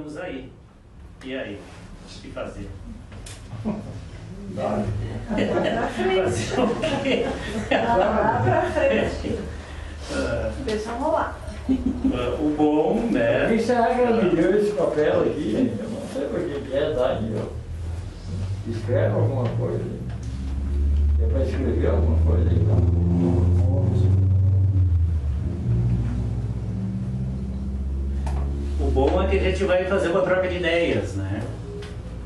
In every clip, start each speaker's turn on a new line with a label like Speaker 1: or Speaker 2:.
Speaker 1: estamos aí. E aí? O que fazer? Fazer o quê?
Speaker 2: Lá pra frente. Deixa eu rolar.
Speaker 1: O bom, né?
Speaker 3: Isso é agradilhou esse papel aqui. Eu não sei por que é, tá aqui, ó. Escreve alguma coisa. É para escrever alguma coisa aí, tá?
Speaker 1: O bom é que a gente vai fazer uma troca de ideias, né?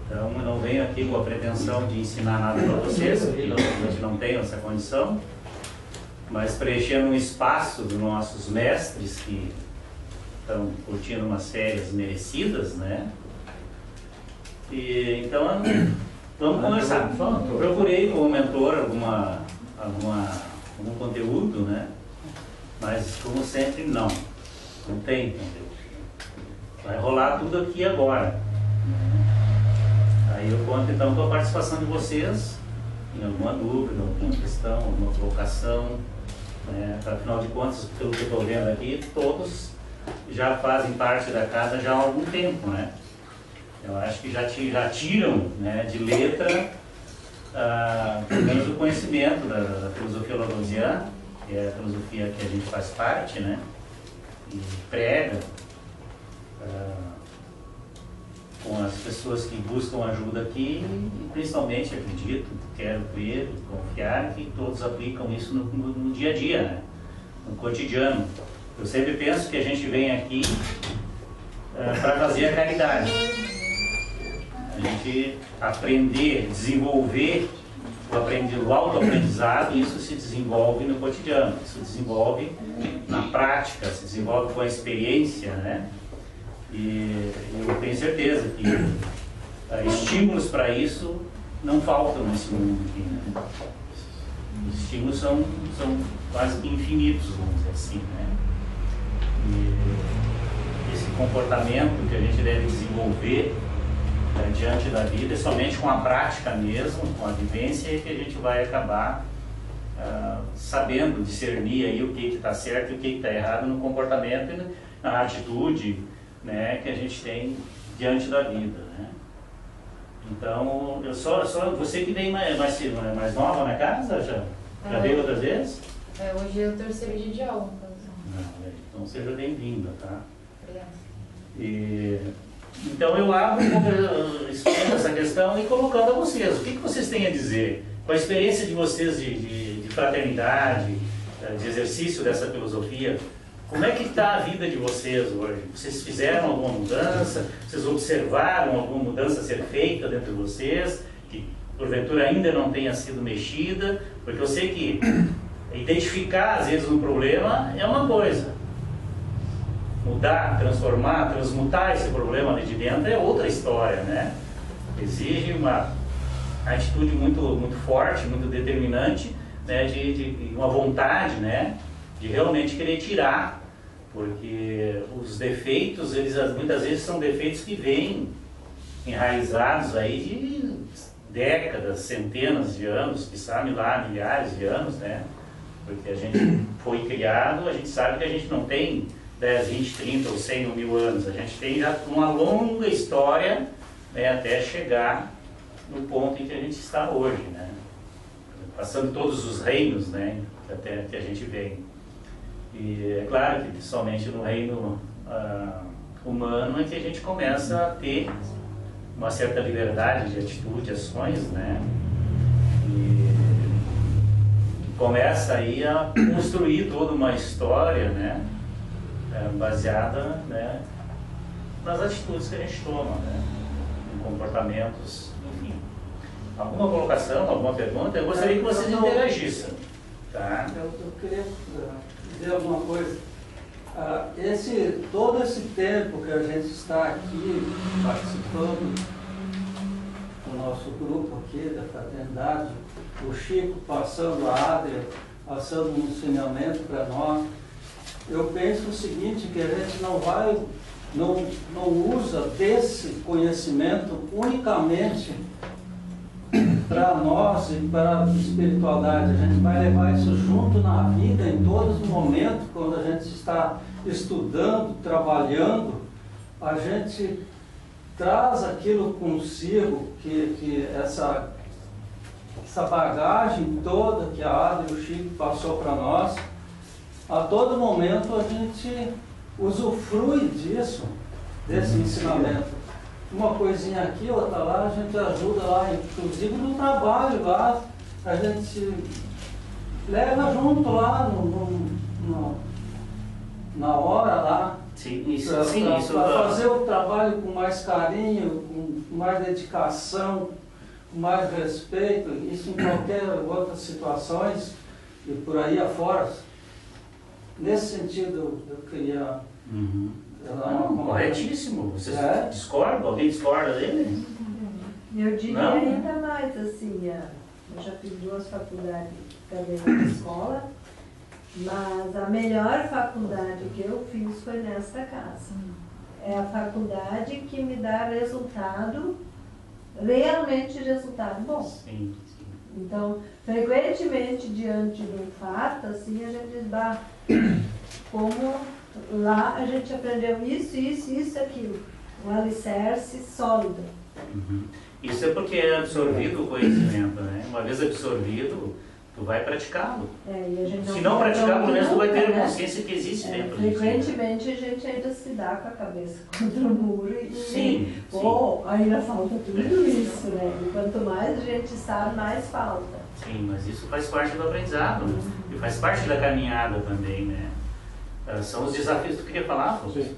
Speaker 1: Então, eu não venho aqui com a pretensão de ensinar nada para vocês, porque a gente não tem essa condição, mas preenchendo um espaço dos nossos mestres que estão curtindo umas férias merecidas, né? E, então, vamos conversar. Eu procurei como mentor algum conteúdo, né? Mas, como sempre, não tem conteúdo. Vai rolar tudo aqui agora. Aí eu conto então com a participação de vocês em alguma dúvida, alguma questão, alguma colocação, né? Afinal de contas, pelo que eu estou vendo aqui, todos já fazem parte da casa já há algum tempo, né? Eu acho que já tiram, né, de letra pelo menos o conhecimento da filosofia lavoisiana, que é a filosofia que a gente faz parte, né? E prega com as pessoas que buscam ajuda aqui, e principalmente acredito, quero crer, confiar que todos aplicam isso no dia a dia, né? No cotidiano. Eu sempre penso que a gente vem aqui para fazer a caridade. A gente aprender, desenvolver o autoaprendizado, isso se desenvolve no cotidiano, isso se desenvolve na prática, se desenvolve com a experiência, né? E eu tenho certeza que estímulos para isso não faltam nesse mundo aqui, né? Os estímulos são quase que infinitos, vamos dizer assim, né? E esse comportamento que a gente deve desenvolver diante da vida é somente com a prática mesmo, com a vivência, que a gente vai acabar sabendo discernir aí o que está certo e o que está errado no comportamento e na atitude, né, que a gente tem diante da vida, né? Então, eu só você que vem mais nova na casa, já veio outras vezes?
Speaker 4: Hoje é o terceiro dia de aula.
Speaker 1: Então seja bem-vinda, tá?
Speaker 4: Obrigada.
Speaker 1: Então eu abro expondo essa questão e colocando a vocês. O que vocês têm a dizer? Com a experiência de vocês de fraternidade, de exercício dessa filosofia, como é que está a vida de vocês hoje? Vocês fizeram alguma mudança? Vocês observaram alguma mudança ser feita dentro de vocês, que porventura ainda não tenha sido mexida? Porque eu sei que identificar às vezes um problema é uma coisa. Mudar, transformar, transmutar esse problema ali de dentro é outra história, né? Exige uma atitude muito forte, muito determinante, né? De uma vontade, né? De realmente querer tirar, porque os defeitos, eles muitas vezes são defeitos que vêm enraizados aí de décadas, centenas de anos, quiçá milhares de anos, né? Porque a gente foi criado, a gente sabe que a gente não tem 10, 20, 30 ou 100 ou 1000 anos, a gente tem já uma longa história, né, até chegar no ponto em que a gente está hoje, né? Passando todos os reinos, né, até que a gente vem. E é claro que somente no reino humano é que a gente começa a ter uma certa liberdade de atitude, ações, né? E começa aí a construir toda uma história, né? Baseada, né, nas atitudes que a gente toma, né? Em comportamentos, enfim. Alguma colocação, alguma pergunta? Eu gostaria que vocês interagissem. Tá?
Speaker 5: Eu queria dizer alguma coisa. Todo esse tempo que a gente está aqui participando do nosso grupo aqui da fraternidade, o Chico passando, a Adria passando um ensinamento para nós, eu penso o seguinte, que a gente não usa desse conhecimento unicamente para nós e para a espiritualidade. A gente vai levar isso junto na vida, em todos os momentos, quando a gente está estudando, trabalhando, a gente traz aquilo consigo, que essa bagagem toda que a Adri e o Chico passou para nós, a todo momento a gente usufrui disso, desse ensinamento. Uma coisinha aqui, outra lá, a gente ajuda lá, inclusive no trabalho lá, a gente leva junto lá na hora lá.
Speaker 1: Sim, isso,
Speaker 5: Para fazer o trabalho com mais carinho, com mais dedicação, com mais respeito, isso em qualquer outras situações e por aí afora. Nesse sentido, eu queria...
Speaker 1: Não, corretíssimo. Vocês discordam? Alguém discorda dele?
Speaker 2: Eu diria
Speaker 1: Não?
Speaker 2: ainda mais assim, eu já fiz 2 faculdades também na escola, mas a melhor faculdade que eu fiz foi nesta casa. É a faculdade que me dá resultado, realmente resultado bom.
Speaker 1: Sim, sim.
Speaker 2: Então, frequentemente, diante de um fato, assim, a gente diz, como lá a gente aprendeu isso, aquilo. Um alicerce sólido.
Speaker 1: Isso é porque é absorvido o conhecimento, né? Uma vez absorvido, tu vai praticá-lo.
Speaker 2: E a gente
Speaker 1: Se não praticar, pelo menos tu vai ter consciência que existe dentro de ti.
Speaker 2: frequentemente a gente ainda se dá com a cabeça contra o muro e ainda falta tudo isso, né? E quanto mais a gente sabe, mais falta.
Speaker 1: Sim, mas isso faz parte do aprendizado e faz parte da caminhada também, né? São os desafios que tu queria falar, Afonso?
Speaker 3: Sim.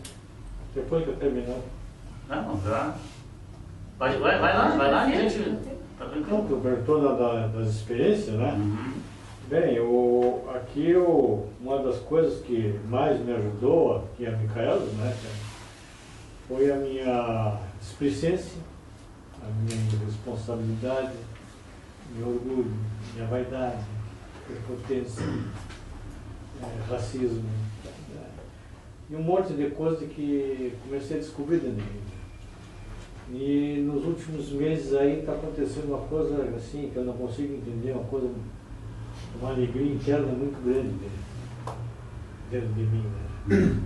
Speaker 3: Depois que eu terminar.
Speaker 1: Não, já. Vai lá, gente. Tá
Speaker 3: Então, tu perguntou das experiências, né? Bem, aqui uma das coisas que mais me ajudou aqui a Micaela, né? Foi a minha displicência, a minha responsabilidade, meu orgulho, minha vaidade, prepotência, racismo, e um monte de coisas que comecei a descobrir dentro de mim. E nos últimos meses aí está acontecendo uma coisa assim que eu não consigo entender, uma alegria interna muito grande dentro de mim, né?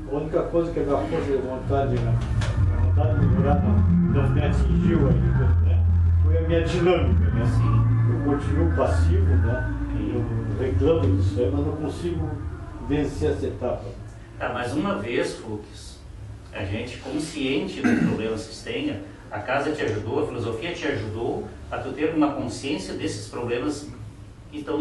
Speaker 3: A única coisa que a minha força de vontade, a vontade de melhorar não me atingiu ainda, né? Foi a minha dinâmica, né? Eu continuo passivo, né? Eu reclamo disso aí, mas não consigo vencer essa etapa.
Speaker 1: Mais uma vez, Fux, a gente consciente dos problemas que você tenha, a casa te ajudou, a filosofia te ajudou a tu ter uma consciência desses problemas que estão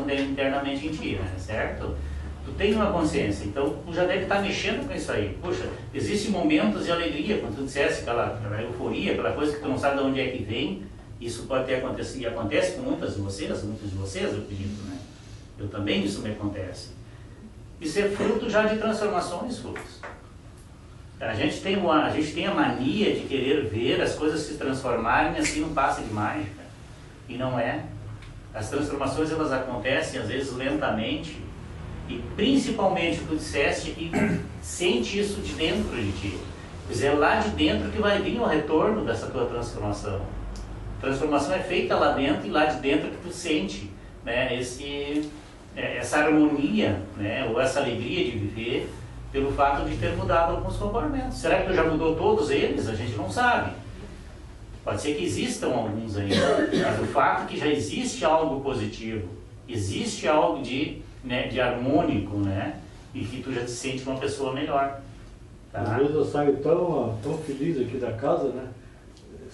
Speaker 1: internamente em ti, né? Certo? Tu tem uma consciência, então tu já deve estar mexendo com isso aí. Puxa, existem momentos de alegria, quando tu dissesse aquela euforia, aquela coisa que tu não sabe de onde é que vem, isso pode ter acontecido, e acontece com muitos de vocês, eu acredito, né? Eu também, isso me acontece. Isso é fruto já de transformações, Fux. A gente tem a mania de querer ver as coisas se transformarem assim num passe de mágica. E não é. As transformações, elas acontecem às vezes lentamente. E principalmente o que tu disseste que sente isso de dentro de ti. Pois é lá de dentro que vai vir o retorno dessa tua transformação. A transformação é feita lá dentro e lá de dentro que tu sente, né, essa harmonia, né, ou essa alegria de viver pelo fato de ter mudado alguns comportamentos. Será que tu já mudou todos eles? A gente não sabe. Pode ser que existam alguns ainda, mas o fato que já existe algo positivo, existe algo de harmônico, né, e que tu já te sente uma pessoa melhor. Tá?
Speaker 3: Às vezes eu saio tão feliz aqui da casa, né?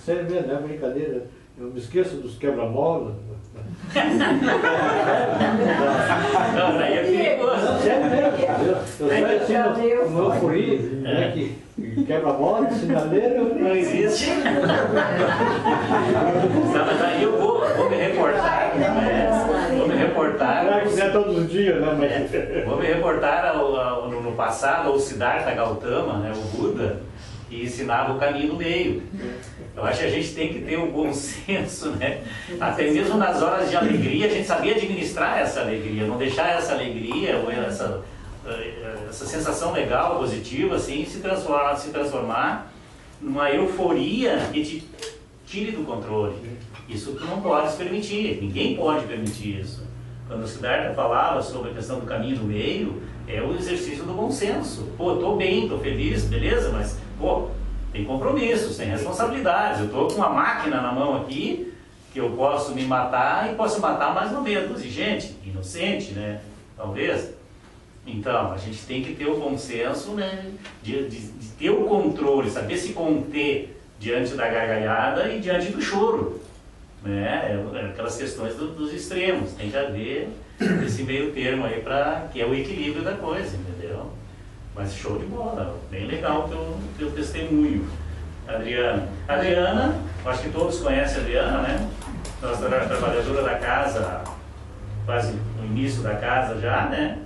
Speaker 3: Sério mesmo, não é brincadeira. Eu me esqueço dos quebra-molas.
Speaker 1: Não, daí é perigoso.
Speaker 3: Sério mesmo. Eu saio assim, no euforia, né? Que quebra-mola, sinaleiro.
Speaker 1: Não existe. Não, mas aí eu vou me reportar. Vou me reportar.
Speaker 3: Não é todos os dias, né? Mas...
Speaker 1: Vou me reportar no passado ao Siddhartha Gautama, né, o Buda, que ensinava o caminho do meio. Eu acho que a gente tem que ter um bom senso, né? Até mesmo nas horas de alegria, a gente sabia administrar essa alegria, não deixar essa alegria ou essa sensação legal, positiva, assim, se transformar numa euforia que te tire do controle. Isso tu não podes permitir, ninguém pode permitir isso. Quando o Siddhartha falava sobre a questão do caminho do meio, é o exercício do bom senso. Pô, tô bem, tô feliz, beleza, mas, pô, tem compromissos, tem responsabilidades. Eu estou com uma máquina na mão aqui, que eu posso me matar e posso matar mais uma meia dúzia de gente, inocente, né? Talvez. Então, a gente tem que ter o bom senso, né? de ter o controle, saber se conter diante da gargalhada e diante do choro. Né? Aquelas questões dos extremos. Tem que haver esse meio termo aí, que é o equilíbrio da coisa, entendeu? Mas show de bola, bem legal o teu testemunho. Adriana, acho que todos conhecem a Adriana, né? Nossa trabalhadora da casa, quase no início da casa já, né?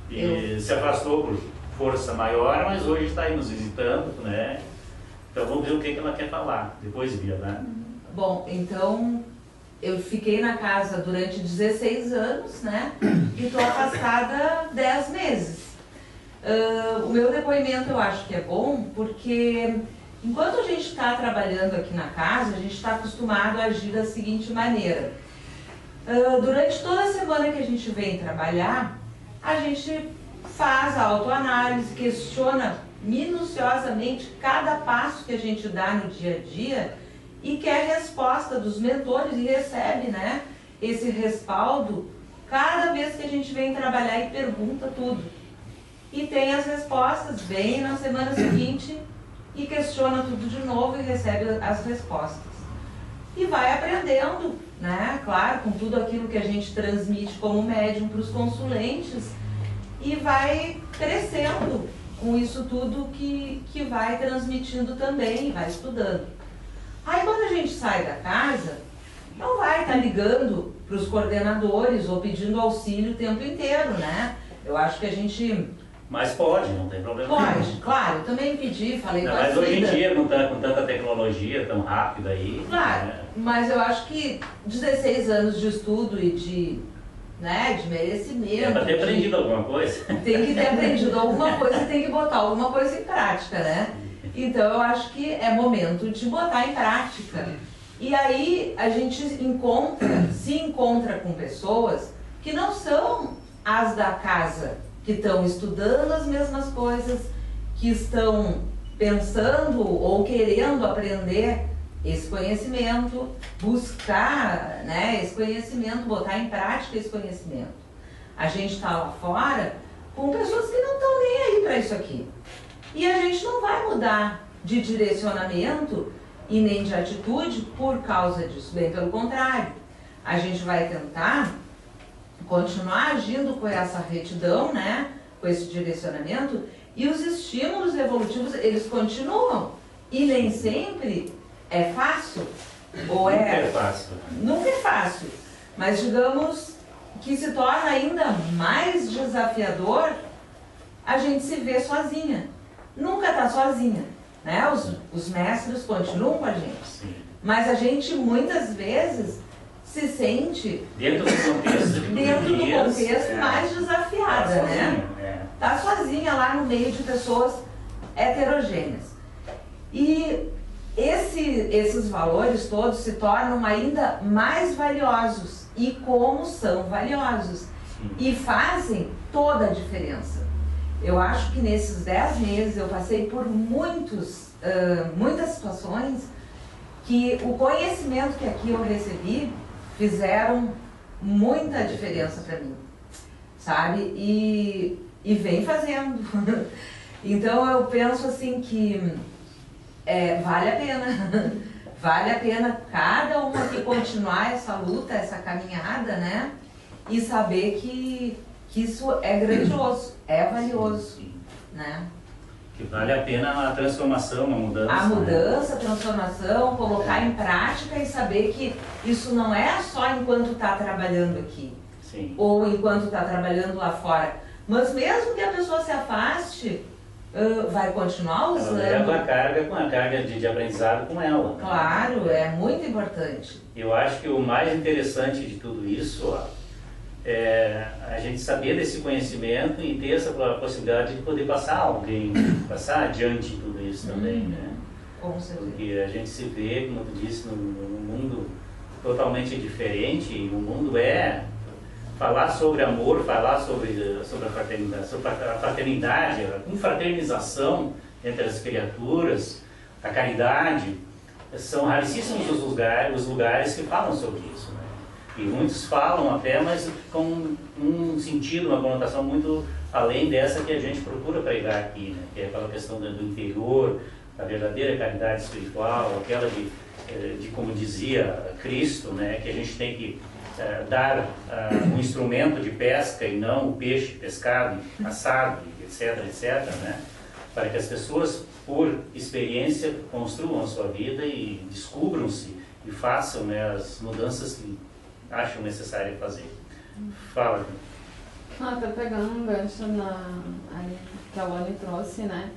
Speaker 1: E se afastou por força maior, mas hoje está aí nos visitando, né? Então vamos ver o que ela quer falar. Depois, Bia, né?
Speaker 6: Bom, então eu fiquei na casa durante 16 anos, né? E estou afastada 10 meses. O meu depoimento eu acho que é bom porque enquanto a gente está trabalhando aqui na casa, a gente está acostumado a agir da seguinte maneira. Durante toda a semana que a gente vem trabalhar, a gente faz a autoanálise, questiona minuciosamente cada passo que a gente dá no dia a dia e quer resposta dos mentores e recebe, né, esse respaldo cada vez que a gente vem trabalhar e pergunta tudo. E tem as respostas, vem na semana seguinte e questiona tudo de novo e recebe as respostas. E vai aprendendo, né, claro, com tudo aquilo que a gente transmite como médium para os consulentes e vai crescendo com isso tudo que vai transmitindo também, vai estudando. Aí quando a gente sai da casa, não vai estar ligando para os coordenadores ou pedindo auxílio o tempo inteiro, né? Eu acho que a gente...
Speaker 1: Mas pode, não tem problema.
Speaker 6: Pode, claro, eu também pedi, falei com a
Speaker 1: Mas hoje em
Speaker 6: Cida.
Speaker 1: dia, com tanta tecnologia tão rápida aí...
Speaker 6: Claro,
Speaker 1: né?
Speaker 6: mas eu acho que 16 anos de estudo e de merecimento...
Speaker 1: É para ter aprendido alguma coisa.
Speaker 6: Tem que ter aprendido alguma coisa e tem que botar alguma coisa em prática, né? Então eu acho que é momento de botar em prática. E aí a gente se encontra com pessoas que não são as da casa, que estão estudando as mesmas coisas, que estão pensando ou querendo aprender esse conhecimento, buscar, né, esse conhecimento, botar em prática esse conhecimento. A gente está lá fora com pessoas que não estão nem aí para isso aqui. E a gente não vai mudar de direcionamento e nem de atitude por causa disso, bem pelo contrário. A gente vai tentar continuar agindo com essa retidão, né, com esse direcionamento, e os estímulos evolutivos, eles continuam. E nem sempre é fácil, ou
Speaker 1: Nunca é fácil.
Speaker 6: Nunca é fácil, mas digamos que se torna ainda mais desafiador a gente se ver sozinha. Nunca está sozinha, né? Os mestres continuam com a gente,
Speaker 1: Sim.
Speaker 6: mas a gente muitas vezes se sente
Speaker 1: Dentro do contexto,
Speaker 6: mais desafiada, né? Tá sozinha lá no meio de pessoas heterogêneas. E esses valores todos se tornam ainda mais valiosos. E como são valiosos.
Speaker 1: Sim.
Speaker 6: E fazem toda a diferença. Eu acho que nesses 10 meses eu passei por muitas situações que o conhecimento que aqui eu recebi fizeram muita diferença para mim, sabe? E vem fazendo. Então eu penso assim que vale a pena. Vale a pena cada uma que continuar essa luta, essa caminhada, né? E saber que isso é grandioso, é valioso,
Speaker 1: sim.
Speaker 6: Né?
Speaker 1: Que vale a pena a transformação, a mudança.
Speaker 6: A mudança,
Speaker 1: né?
Speaker 6: a transformação, colocar em prática e saber que isso não é só enquanto está trabalhando aqui.
Speaker 1: Sim.
Speaker 6: Ou enquanto está trabalhando lá fora. Mas mesmo que a pessoa se afaste, vai continuar usando.
Speaker 1: Ela leva a carga de aprendizado com ela. Né?
Speaker 6: Claro, é muito importante.
Speaker 1: Eu acho que o mais interessante de tudo isso é a gente saber desse conhecimento e ter essa possibilidade de poder passar adiante tudo isso também, né?
Speaker 6: Com certeza.
Speaker 1: Porque a gente se vê, como tu disse, num mundo totalmente diferente, e o mundo falar sobre amor, falar sobre a fraternidade, a confraternização entre as criaturas, a caridade, são raríssimos os lugares que falam sobre isso, né? E muitos falam até, mas com um sentido, uma conotação muito além dessa que a gente procura pregar aqui, né? Que é aquela questão do interior, a verdadeira caridade espiritual, aquela de como dizia Cristo, né? Que a gente tem que dar um instrumento de pesca e não o peixe pescado, assado, etc, etc, né? Para que as pessoas, por experiência, construam a sua vida e descubram-se e façam, né, as mudanças que acham necessário fazer. Fala.
Speaker 7: Até pegando um gancho aí que a Lani trouxe, né?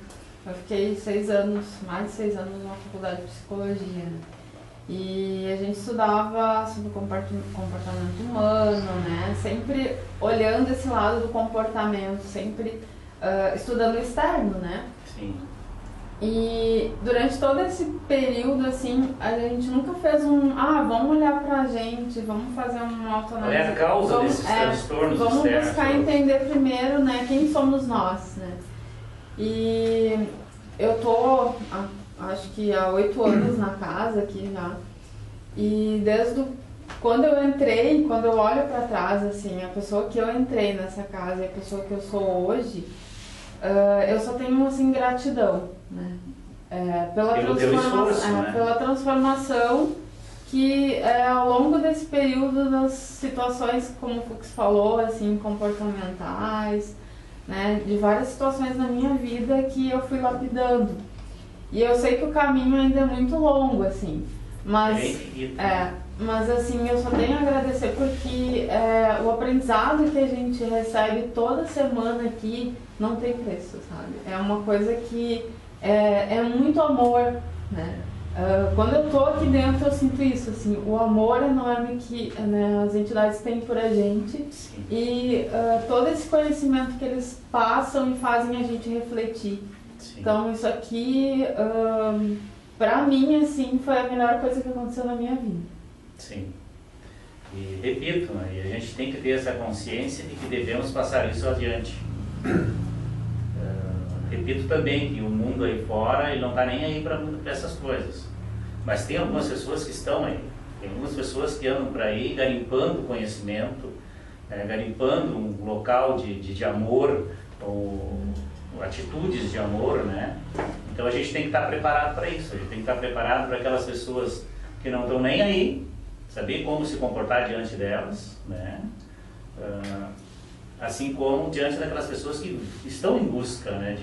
Speaker 7: Eu fiquei 6 anos, mais de 6 anos na faculdade de psicologia, né? E a gente estudava sobre comportamento humano, né? Sempre olhando esse lado do comportamento, sempre estudando o externo, né?
Speaker 1: Sim.
Speaker 7: E durante todo esse período, assim, a gente nunca fez vamos olhar pra gente, vamos fazer uma autoanálise.
Speaker 1: Qual é a causa desses transtornos externos?
Speaker 7: Vamos buscar entender primeiro, né, quem somos nós, né? E eu tô, acho que há 8 anos na casa aqui já, e desde quando eu entrei, quando eu olho pra trás, assim, a pessoa que eu entrei nessa casa e a pessoa que eu sou hoje, eu só tenho, assim, gratidão, né? Pela transformação que ao longo desse período, das situações, como o Fux falou, assim, comportamentais, né? De várias situações na minha vida que eu fui lapidando. E eu sei que o caminho ainda é muito longo, assim, mas assim, eu só tenho a agradecer porque o aprendizado que a gente recebe toda semana aqui não tem preço, sabe? É uma coisa que é muito amor, né? Quando eu tô aqui dentro eu sinto isso, assim, o amor enorme que, né, as entidades têm por a gente.
Speaker 1: Sim.
Speaker 7: E todo esse conhecimento que eles passam e fazem a gente refletir.
Speaker 1: Sim.
Speaker 7: Então isso aqui, pra mim, assim, foi a melhor coisa que aconteceu na minha vida.
Speaker 1: Sim. E repito, né, e a gente tem que ter essa consciência de que devemos passar isso adiante. Repito também que o mundo aí fora, ele não está nem aí para essas coisas. Mas tem algumas pessoas que estão aí. Tem algumas pessoas que andam por aí garimpando conhecimento, garimpando um local de amor, ou atitudes de amor, né? Então a gente tem que estar preparado para isso. A gente tem que estar preparado para aquelas pessoas que não estão nem aí, saber como se comportar diante delas, né? Assim como diante daquelas pessoas que estão em busca, né,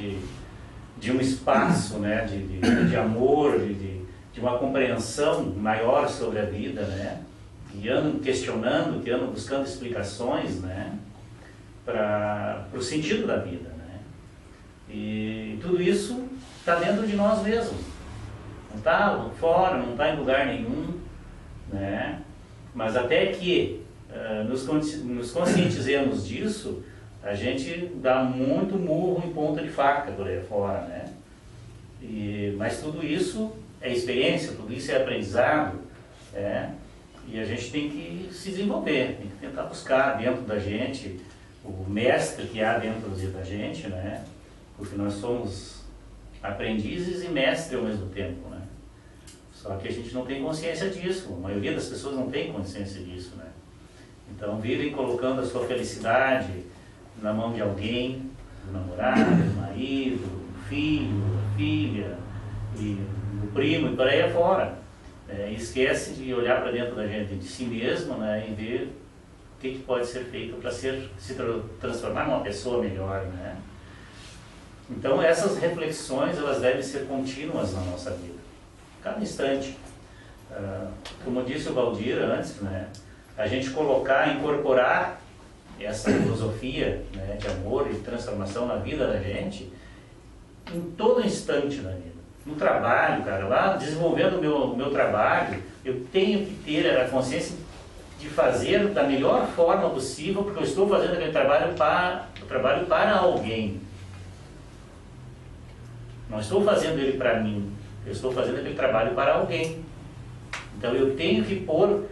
Speaker 1: de um espaço, né, de amor, de uma compreensão maior sobre a vida, né, que andam questionando, que andam buscando explicações, né, para o sentido da vida, né. E tudo isso está dentro de nós mesmos, não está fora, não está em lugar nenhum, né, mas até que nos conscientizemos disso, a gente dá muito murro em ponta de faca por aí fora, né? Mas tudo isso é experiência, tudo isso é aprendizado, e a gente tem que se desenvolver, tem que tentar buscar dentro da gente o mestre que há dentro da gente, né? Porque nós somos aprendizes e mestres ao mesmo tempo, né? Só que a gente não tem consciência disso, a maioria das pessoas não tem consciência disso, né? Então vivem colocando a sua felicidade na mão de alguém, do namorado, do marido, do filho, da filha, e do primo e por aí afora. E esquece de olhar para dentro da gente, de si mesmo, né, e ver o que pode ser feito para se transformar numa pessoa melhor, né? Então essas reflexões, elas devem ser contínuas na nossa vida, cada instante. Como disse o Valdir antes, né, a gente incorporar essa filosofia, né, de amor e de transformação na vida da gente em todo instante da vida. No trabalho, cara, lá desenvolvendo o meu trabalho, eu tenho que ter a consciência de fazer da melhor forma possível, porque eu estou fazendo aquele trabalho para alguém. Não estou fazendo ele para mim, eu estou fazendo aquele trabalho para alguém. Então eu tenho que pôr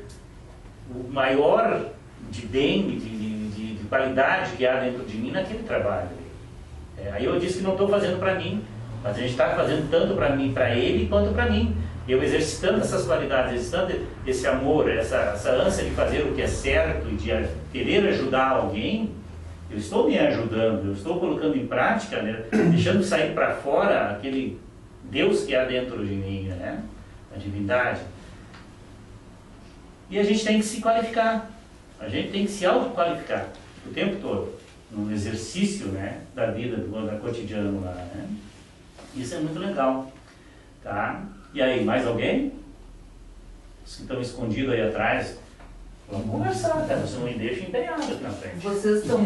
Speaker 1: o maior de bem, de qualidade que há dentro de mim naquele trabalho. Aí eu disse que não estou fazendo para mim, Mas a gente está fazendo tanto para mim, para ele, quanto para mim. Eu exercitando essas qualidades, exercitando esse amor, essa ânsia de fazer o que é certo e de querer ajudar alguém, eu estou me ajudando, eu estou colocando em prática, né? Deixando sair para fora aquele Deus que há dentro de mim, né? A divindade. E a gente tem que se qualificar, a gente tem que se autoqualificar o tempo todo, no exercício, né, da vida, do cotidiano lá, né? Isso é muito legal, tá? E aí, mais alguém? Os que estão escondidos aí atrás, vamos conversar, cara, você não me deixa empenhado aqui na frente.
Speaker 6: Vocês estão...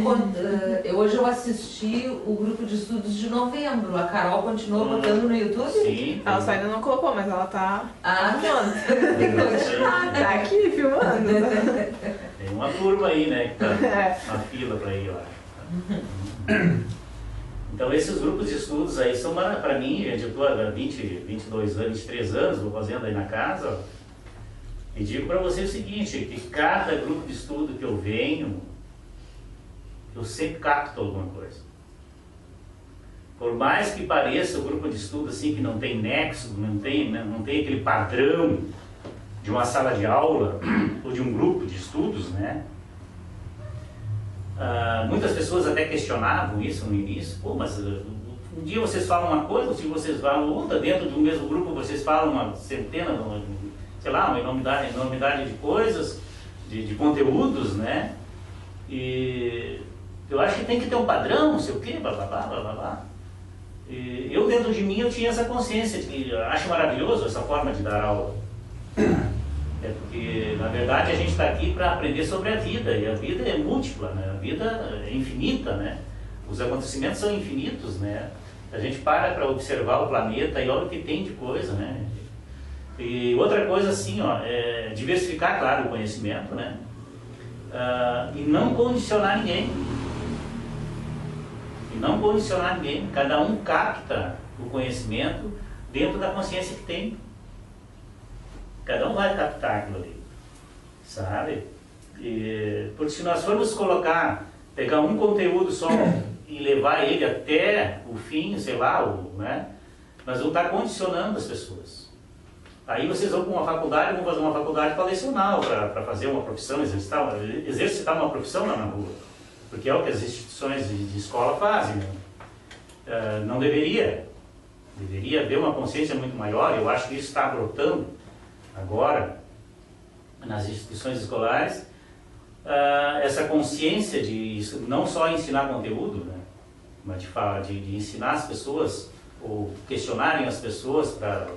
Speaker 6: Hoje eu assisti o grupo de estudos de novembro. A Carol continua botando no YouTube?
Speaker 1: Sim.
Speaker 8: Ela só ainda não colocou, mas ela tá
Speaker 6: filmando.
Speaker 8: tem que continuar, tá aqui filmando.
Speaker 1: Tem uma turma aí, né, que tá na fila para ir lá. Então esses grupos de estudos aí são, para mim, gente, eu estou há 22 anos, 23 anos, vou fazendo aí na casa, ó, e digo para você o seguinte, que cada grupo de estudo que eu venho, eu sempre capto alguma coisa. Por mais que pareça o grupo de estudo assim, que não tem nexo, não tem aquele padrão de uma sala de aula ou de um grupo de estudos, né? Muitas pessoas até questionavam isso no início, pô, mas um dia vocês falam uma coisa, outro dia vocês falam outra, dentro de um mesmo grupo vocês falam uma centena, sei lá, uma enormidade de coisas, de conteúdos, né? E eu acho que tem que ter um padrão, não sei o quê, blá blá blá blá blá. E eu dentro de mim eu tinha essa consciência de que eu acho maravilhoso essa forma de dar aula. É porque, na verdade, a gente está aqui para aprender sobre a vida, e a vida é múltipla, né? A vida é infinita, né? Os acontecimentos são infinitos, né? A gente para observar o planeta e olha o que tem de coisa, né? E outra coisa assim, ó, é diversificar, claro, o conhecimento, né? E não condicionar ninguém. Cada um capta o conhecimento dentro da consciência que tem. Cada um vai captar aquilo ali, sabe? Porque se nós formos pegar um conteúdo só e levar ele até o fim, sei lá, né? Nós vamos estar condicionando as pessoas. Aí vocês vão para uma faculdade, vão fazer uma faculdade para lecionar, para fazer uma profissão, exercitar uma profissão lá na rua. Porque é o que as instituições de escola fazem, né? Não deveria. Deveria haver uma consciência muito maior, eu acho que isso está brotando agora nas instituições escolares, essa consciência de não só ensinar conteúdo, né, mas de ensinar as pessoas ou questionarem as pessoas para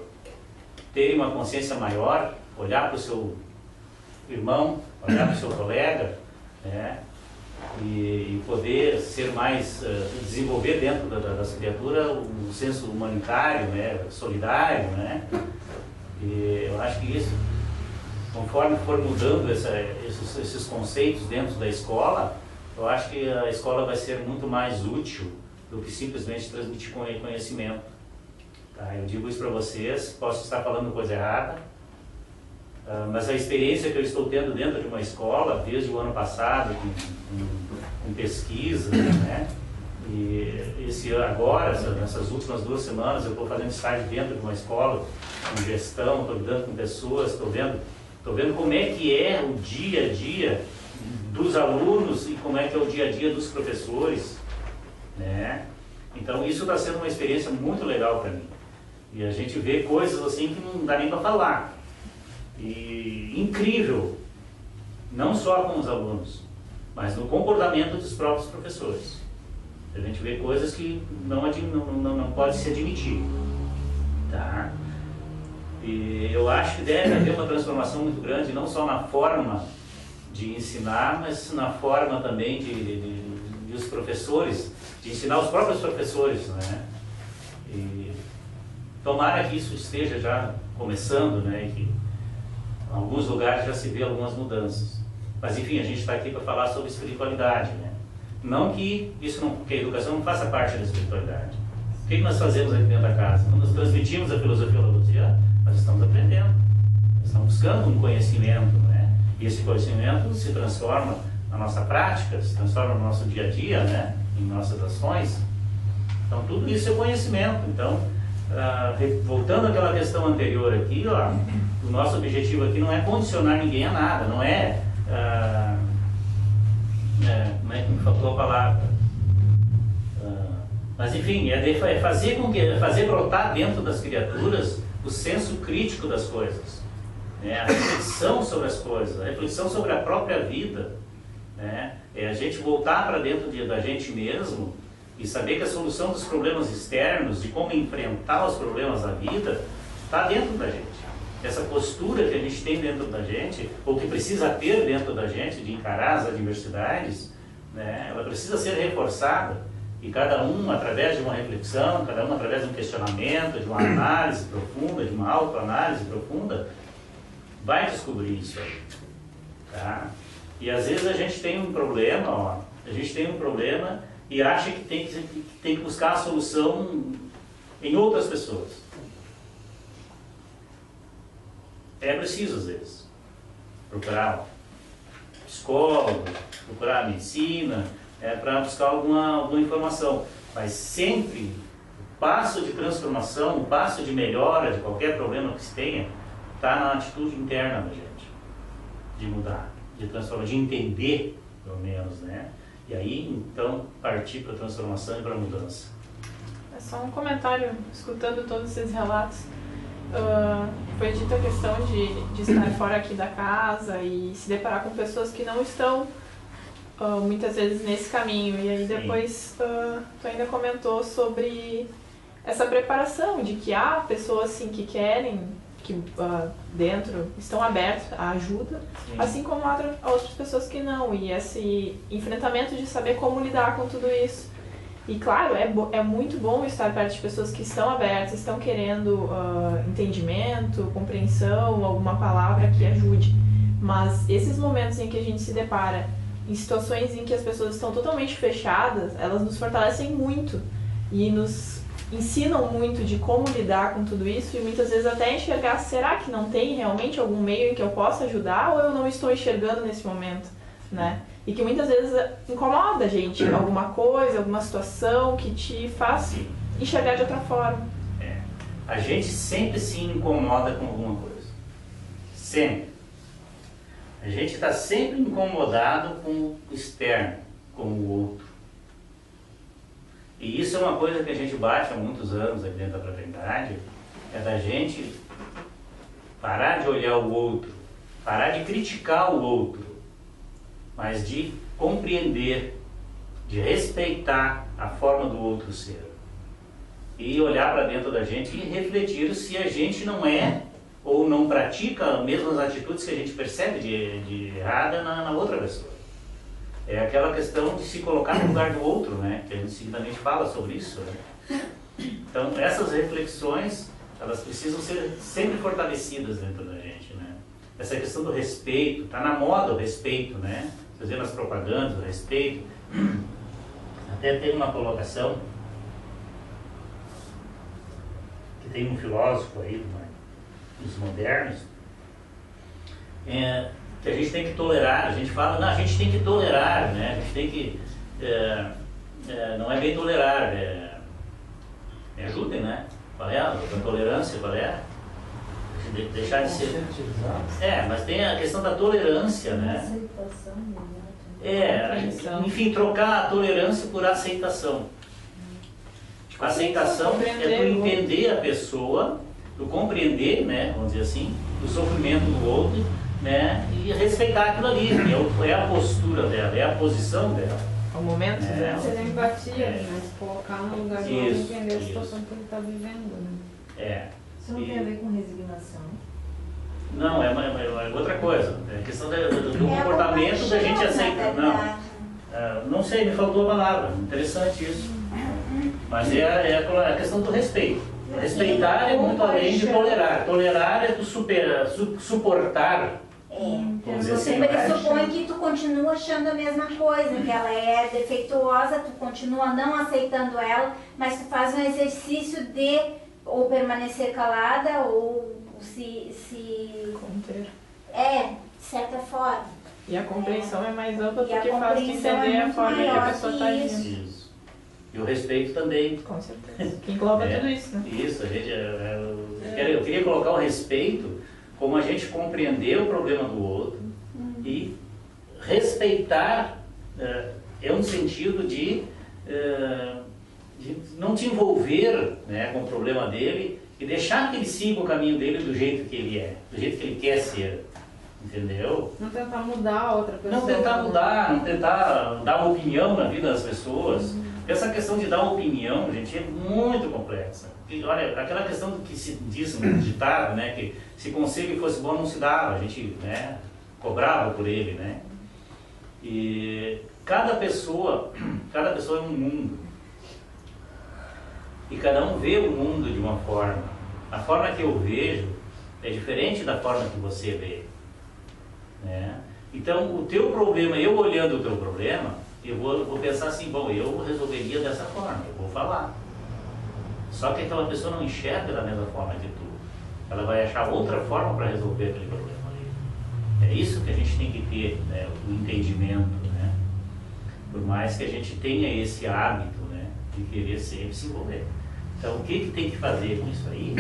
Speaker 1: terem uma consciência maior, olhar para o seu irmão, olhar para o seu colega, né, e poder ser mais, desenvolver dentro das criaturas um senso humanitário, né, solidário, né. E eu acho que isso, conforme for mudando esses conceitos dentro da escola, eu acho que a escola vai ser muito mais útil do que simplesmente transmitir conhecimento. Tá? Eu digo isso para vocês, posso estar falando coisa errada, mas a experiência que eu estou tendo dentro de uma escola, desde o ano passado, com pesquisa, né? E agora, nessas últimas 2 semanas, eu estou fazendo estágio dentro de uma escola, com gestão, estou lidando com pessoas, estou vendo como é que é o dia a dia dos alunos e como é que é o dia a dia dos professores, né? Então isso está sendo uma experiência muito legal para mim. E a gente vê coisas assim que não dá nem para falar. E incrível, não só com os alunos, mas no comportamento dos próprios professores. A gente vê coisas que não pode se admitir, tá? E eu acho que deve haver uma transformação muito grande, não só na forma de ensinar, mas na forma também de os professores, de ensinar os próprios professores, né? E tomara que isso esteja já começando, né? E que em alguns lugares já se vê algumas mudanças. Mas enfim, a gente está aqui para falar sobre espiritualidade, né? Não que que a educação não faça parte da espiritualidade. O que nós fazemos aqui dentro da casa? Quando nós transmitimos a filosofia lavoisiana, nós estamos aprendendo, nós estamos buscando um conhecimento, né? E esse conhecimento se transforma na nossa prática, se transforma no nosso dia a dia, né? Em nossas ações. Então tudo isso é conhecimento. Então, voltando àquela questão anterior aqui, ó, o nosso objetivo aqui não é condicionar ninguém a nada, não é, como é que me faltou a palavra? Mas enfim, é fazer brotar dentro das criaturas o senso crítico das coisas, né? A reflexão sobre as coisas, a reflexão sobre a própria vida, né? É a gente voltar para dentro da gente mesmo e saber que a solução dos problemas externos, de como enfrentar os problemas da vida, está dentro da gente. Essa postura que a gente tem dentro da gente, ou que precisa ter dentro da gente, de encarar as adversidades, né? Ela precisa ser reforçada. E cada um, através de uma reflexão, cada um através de um questionamento, de uma análise profunda, de uma autoanálise profunda, vai descobrir isso aí. Tá? E às vezes a gente tem um problema, ó, e acha que tem que buscar a solução em outras pessoas. É preciso, às vezes, procurar um psicólogo, procurar a medicina, para buscar alguma informação. Mas sempre o passo de transformação, o passo de melhora de qualquer problema que se tenha, está na atitude interna da gente, de mudar, de transformar, de entender, pelo menos, né? E aí, então, partir para a transformação e para a mudança.
Speaker 8: É só um comentário, escutando todos esses relatos. Foi dita a questão de estar fora aqui da casa e se deparar com pessoas que não estão muitas vezes nesse caminho. E aí depois tu ainda comentou sobre essa preparação de que há pessoas assim que querem, que dentro estão abertas à ajuda, assim como há outras pessoas que não, e esse enfrentamento de saber como lidar com tudo isso. E claro, é muito bom estar perto de pessoas que estão abertas, estão querendo entendimento, compreensão, alguma palavra que ajude, mas esses momentos em que a gente se depara em situações em que as pessoas estão totalmente fechadas, elas nos fortalecem muito e nos ensinam muito de como lidar com tudo isso, e muitas vezes até enxergar, será que não tem realmente algum meio em que eu possa ajudar, ou eu não estou enxergando nesse momento, né? E que muitas vezes incomoda a gente, alguma coisa, alguma situação que te faz enxergar de outra forma.
Speaker 1: A gente sempre se incomoda com alguma coisa. Sempre. A gente está sempre incomodado com o externo, com o outro. E isso é uma coisa que a gente bate há muitos anos aqui dentro da fraternidade, é da gente parar de olhar o outro, parar de criticar o outro, mas de compreender, de respeitar a forma do outro ser. E olhar para dentro da gente e refletir se a gente não é ou não pratica as mesmas atitudes que a gente percebe de errada na outra pessoa. É aquela questão de se colocar no lugar do outro, né? Que a gente seguidamente fala sobre isso, né? Então, essas reflexões, elas precisam ser sempre fortalecidas dentro da gente, né? Essa questão do respeito, está na moda o respeito, né? Vocês vêem nas propagandas, o respeito. Até tem uma colocação que tem um filósofo aí, dos modernos, que a gente tem que tolerar. A gente fala, não, a gente tem que tolerar, né? A gente tem que, não é bem tolerar, me ajudem, né? Qual é a tolerância, qual é? Deixar de ser... mas tem a questão da tolerância, né? Enfim, trocar a tolerância por aceitação. A aceitação é tu entender a pessoa, tu compreender, né, vamos dizer assim, o sofrimento do outro, né, e respeitar aquilo ali, é a postura dela, é a posição dela.
Speaker 8: O momento dela.
Speaker 7: Ser empatia, né? Se colocar no lugar de alguém, entender a situação que ele está vivendo, né?
Speaker 2: Isso não tem a ver com resignação?
Speaker 1: Não, é outra coisa. É questão do comportamento da gente aceitar. Não sei, me faltou a palavra. Interessante isso. Mas é a questão do respeito. Respeitar é muito além de tolerar. Tolerar é tu suportar.
Speaker 9: Você pressupõe que tu continua achando a mesma coisa, que ela é defeituosa, tu continua não aceitando ela, mas tu faz um exercício de ou permanecer calada ou se
Speaker 8: conter.
Speaker 9: De certa forma.
Speaker 8: E a compreensão é mais ampla porque faz tu entender a forma que a pessoa está agindo.
Speaker 1: E o respeito também.
Speaker 8: Com certeza. Que engloba tudo isso, né?
Speaker 1: Isso, a gente, eu queria colocar o respeito como a gente compreender o problema do outro e respeitar é um sentido de não te envolver, né, com o problema dele e deixar que ele siga o caminho dele do jeito que ele é, do jeito que ele quer ser. Entendeu?
Speaker 7: Não tentar mudar a outra pessoa.
Speaker 1: Não tentar mudar, não tentar dar uma opinião na vida das pessoas. Essa questão de dar uma opinião, gente, é muito complexa. E, olha, aquela questão que se diz no ditado, né, que se conselho fosse bom não se dava, a gente, né, cobrava por ele, né. E cada pessoa é um mundo. E cada um vê o mundo de uma forma. A forma que eu vejo é diferente da forma que você vê. Né? Então, o teu problema, eu olhando o teu problema, eu vou pensar assim, bom, eu resolveria dessa forma, eu vou falar. Só que aquela pessoa não enxerga da mesma forma que tu. Ela vai achar outra forma para resolver aquele problema ali. É isso que a gente tem que ter, né, o entendimento, né? Por mais que a gente tenha esse hábito, né, de querer sempre se envolver. Então, o que tem que fazer com isso aí?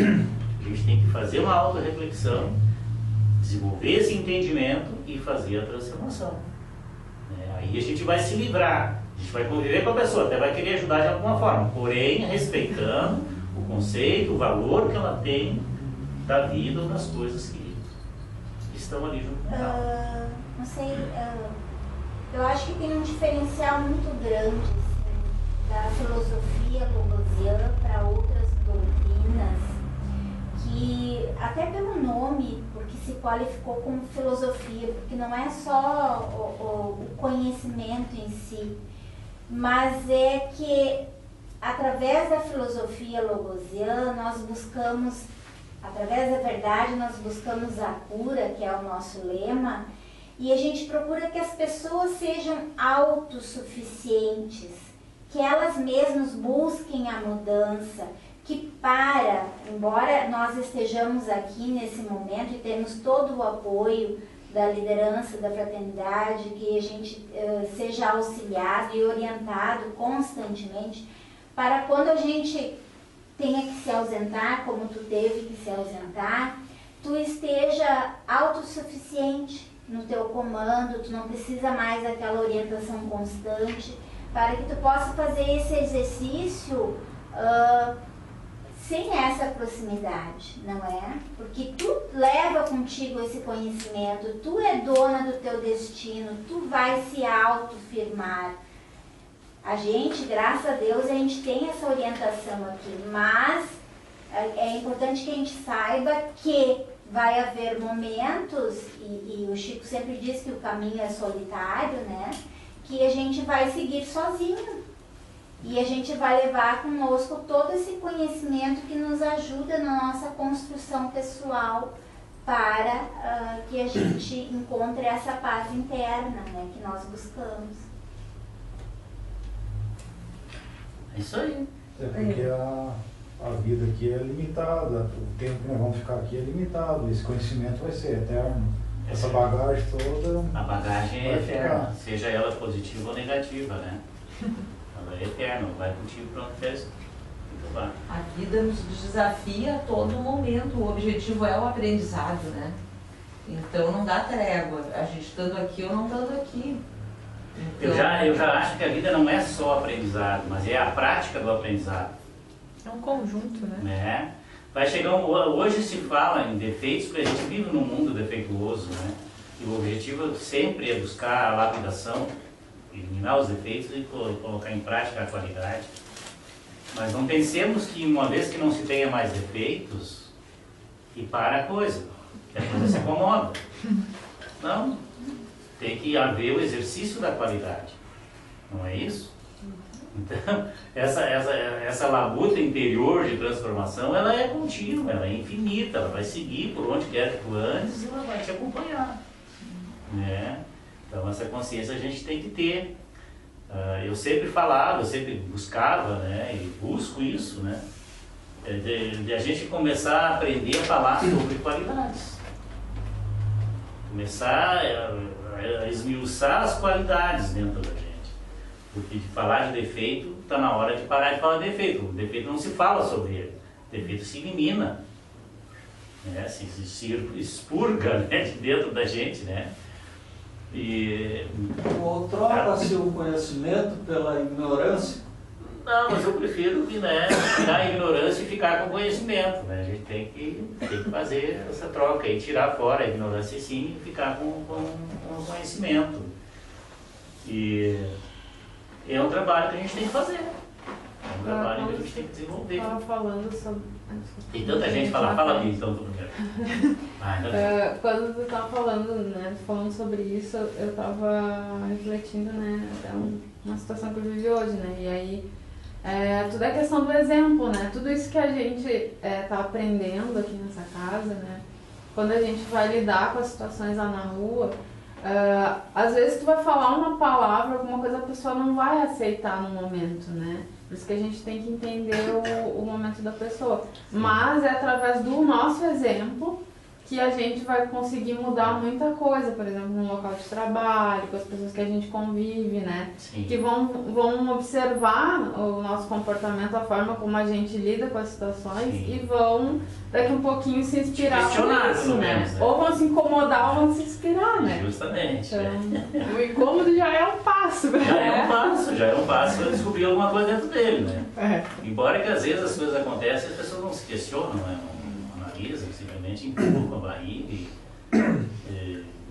Speaker 1: A gente tem que fazer uma autorreflexão, desenvolver esse entendimento e fazer a transformação. Aí a gente vai se livrar, a gente vai conviver com a pessoa, até vai querer ajudar de alguma forma, porém respeitando o conceito, o valor que ela tem da vida ou das coisas que estão ali junto com ela.
Speaker 9: Não sei, eu acho que tem um diferencial muito grande assim, da filosofia logosiana para outras doutrinas, que até pelo nome, porque se qualificou como filosofia, porque não é só o conhecimento em si, mas é que através da filosofia logosiana nós buscamos, através da verdade nós buscamos a cura, que é o nosso lema, e a gente procura que as pessoas sejam autossuficientes, que elas mesmas busquem a mudança, que embora nós estejamos aqui nesse momento e temos todo o apoio da liderança da fraternidade, que a gente seja auxiliado e orientado constantemente, para quando a gente tenha que se ausentar, como tu teve que se ausentar, tu esteja autossuficiente no teu comando, tu não precisa mais daquela orientação constante, para que tu possa fazer esse exercício sem essa proximidade, não é? Porque tu leva contigo esse conhecimento, tu é dona do teu destino, tu vai se autofirmar. A gente, graças a Deus, a gente tem essa orientação aqui, mas é importante que a gente saiba que vai haver momentos, e o Chico sempre diz que o caminho é solitário, né? Que a gente vai seguir sozinho. E a gente vai levar conosco todo esse conhecimento que nos ajuda na nossa construção pessoal para que a gente encontre essa paz interna, né, que nós buscamos.
Speaker 1: É isso aí.
Speaker 10: É porque a vida aqui é limitada, o tempo que nós vamos ficar aqui é limitado, esse conhecimento vai ser eterno. Essa bagagem toda...
Speaker 1: A bagagem é eterna, seja ela positiva ou negativa, né? Ela é eterna, vai contigo para onde quer.
Speaker 6: A vida nos desafia a todo momento, o objetivo é o aprendizado, né? Então não dá trégua, a gente estando aqui ou não estando aqui. Então,
Speaker 1: eu já acho que a vida não é só aprendizado, mas é a prática do aprendizado.
Speaker 8: É um conjunto, né?
Speaker 1: Vai chegar hoje se fala em defeitos, porque a gente vive num mundo defeituoso, né? E o objetivo sempre é buscar a lapidação, eliminar os defeitos e colocar em prática a qualidade. Mas não pensemos que uma vez que não se tenha mais defeitos, que para a coisa, que a coisa se acomoda. Não, tem que haver o exercício da qualidade, não é isso? Então, essa labuta interior de transformação, ela é contínua, ela é infinita, ela vai seguir por onde quer que tu andes e ela vai te acompanhar, né? Então essa consciência a gente tem que ter. Eu sempre falava, eu sempre buscava, né, e busco isso, né, de a gente começar a aprender a falar sobre qualidades. Começar a esmiuçar as qualidades dentro da gente. Porque de falar de defeito, está na hora de parar de falar de defeito. O defeito não se fala sobre ele, o defeito se elimina, né? Se expurga, né, de dentro da gente, né?
Speaker 5: Ou troca-se o conhecimento pela ignorância?
Speaker 1: Não, mas eu prefiro, né, tirar a ignorância e ficar com o conhecimento, né? A gente tem que fazer essa troca e tirar fora a ignorância sim e ficar com o conhecimento. E é um trabalho que a gente tem que fazer. É um trabalho que a gente tem que desenvolver.
Speaker 7: Estava falando sobre...
Speaker 1: Tem tanta gente fala disso, então, primeiro.
Speaker 7: Quando tu estava falando sobre isso, eu estava refletindo, né, até uma situação que eu vivi hoje, né, e aí tudo é questão do exemplo, né, tudo isso que a gente está aprendendo aqui nessa casa, né, quando a gente vai lidar com as situações lá na rua, às vezes tu vai falar uma palavra, alguma coisa a pessoa não vai aceitar no momento, né? Por isso que a gente tem que entender o momento da pessoa. Mas é através do nosso exemplo que a gente vai conseguir mudar muita coisa, por exemplo, no local de trabalho, com as pessoas que a gente convive, né? Sim. Que vão observar o nosso comportamento, a forma como a gente lida com as situações. Sim. E vão, daqui um pouquinho, se inspirar por isso, né? Menos, né? Ou vão se incomodar ou vão se inspirar, né?
Speaker 1: Justamente.
Speaker 7: Então, o incômodo já é um passo, né?
Speaker 1: Já é um passo para descobrir alguma coisa dentro dele, né? Embora que às vezes as coisas acontecem e as pessoas não se questionam, né? Simplesmente empurram com a barriga e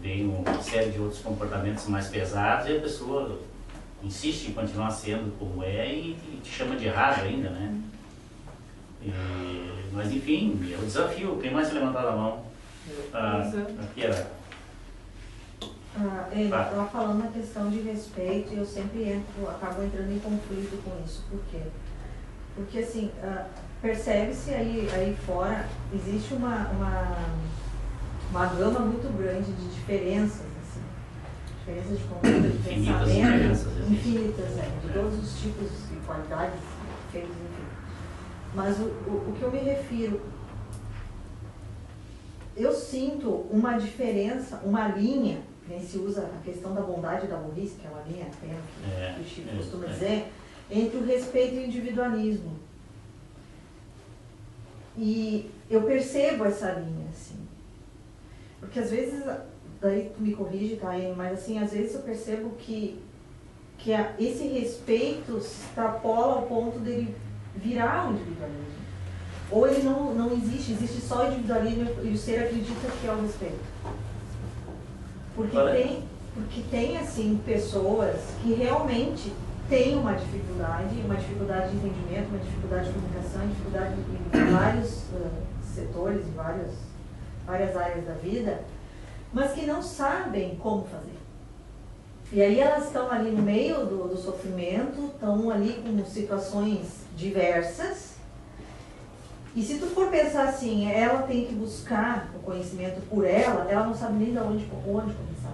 Speaker 1: vem uma série de outros comportamentos mais pesados e a pessoa insiste em continuar sendo como é e te chama de errado ainda, né? Mas enfim, é o desafio. Quem mais se levantar a mão? Aqui era...
Speaker 2: Ele estava falando a questão de respeito e eu sempre acabo entrando em conflito com isso. Por quê? Porque assim... percebe-se aí fora, existe uma gama muito grande de diferenças, assim, diferenças de conduta, de pensamento, infinitas, de todos os tipos e qualidades, feitos, enfim. Mas o que eu me refiro, eu sinto uma diferença, uma linha, nem se usa a questão da bondade e da burrice, que é uma linha que o Chico costuma dizer, entre o respeito e o individualismo. E eu percebo essa linha, assim, porque às vezes, daí tu me corrige, tá, mas assim, às vezes eu percebo que esse respeito se extrapola ao ponto dele virar um individualismo. Ou ele não existe, existe só o individualismo e o ser acredita que é o respeito. Porque tem assim, pessoas que realmente têm uma dificuldade de entendimento, uma dificuldade de comunicação, dificuldade em vários setores, em várias áreas da vida, mas que não sabem como fazer. E aí elas estão ali no meio do sofrimento, estão ali com situações diversas, e se tu for pensar assim, ela tem que buscar o conhecimento por ela não sabe nem de onde começar.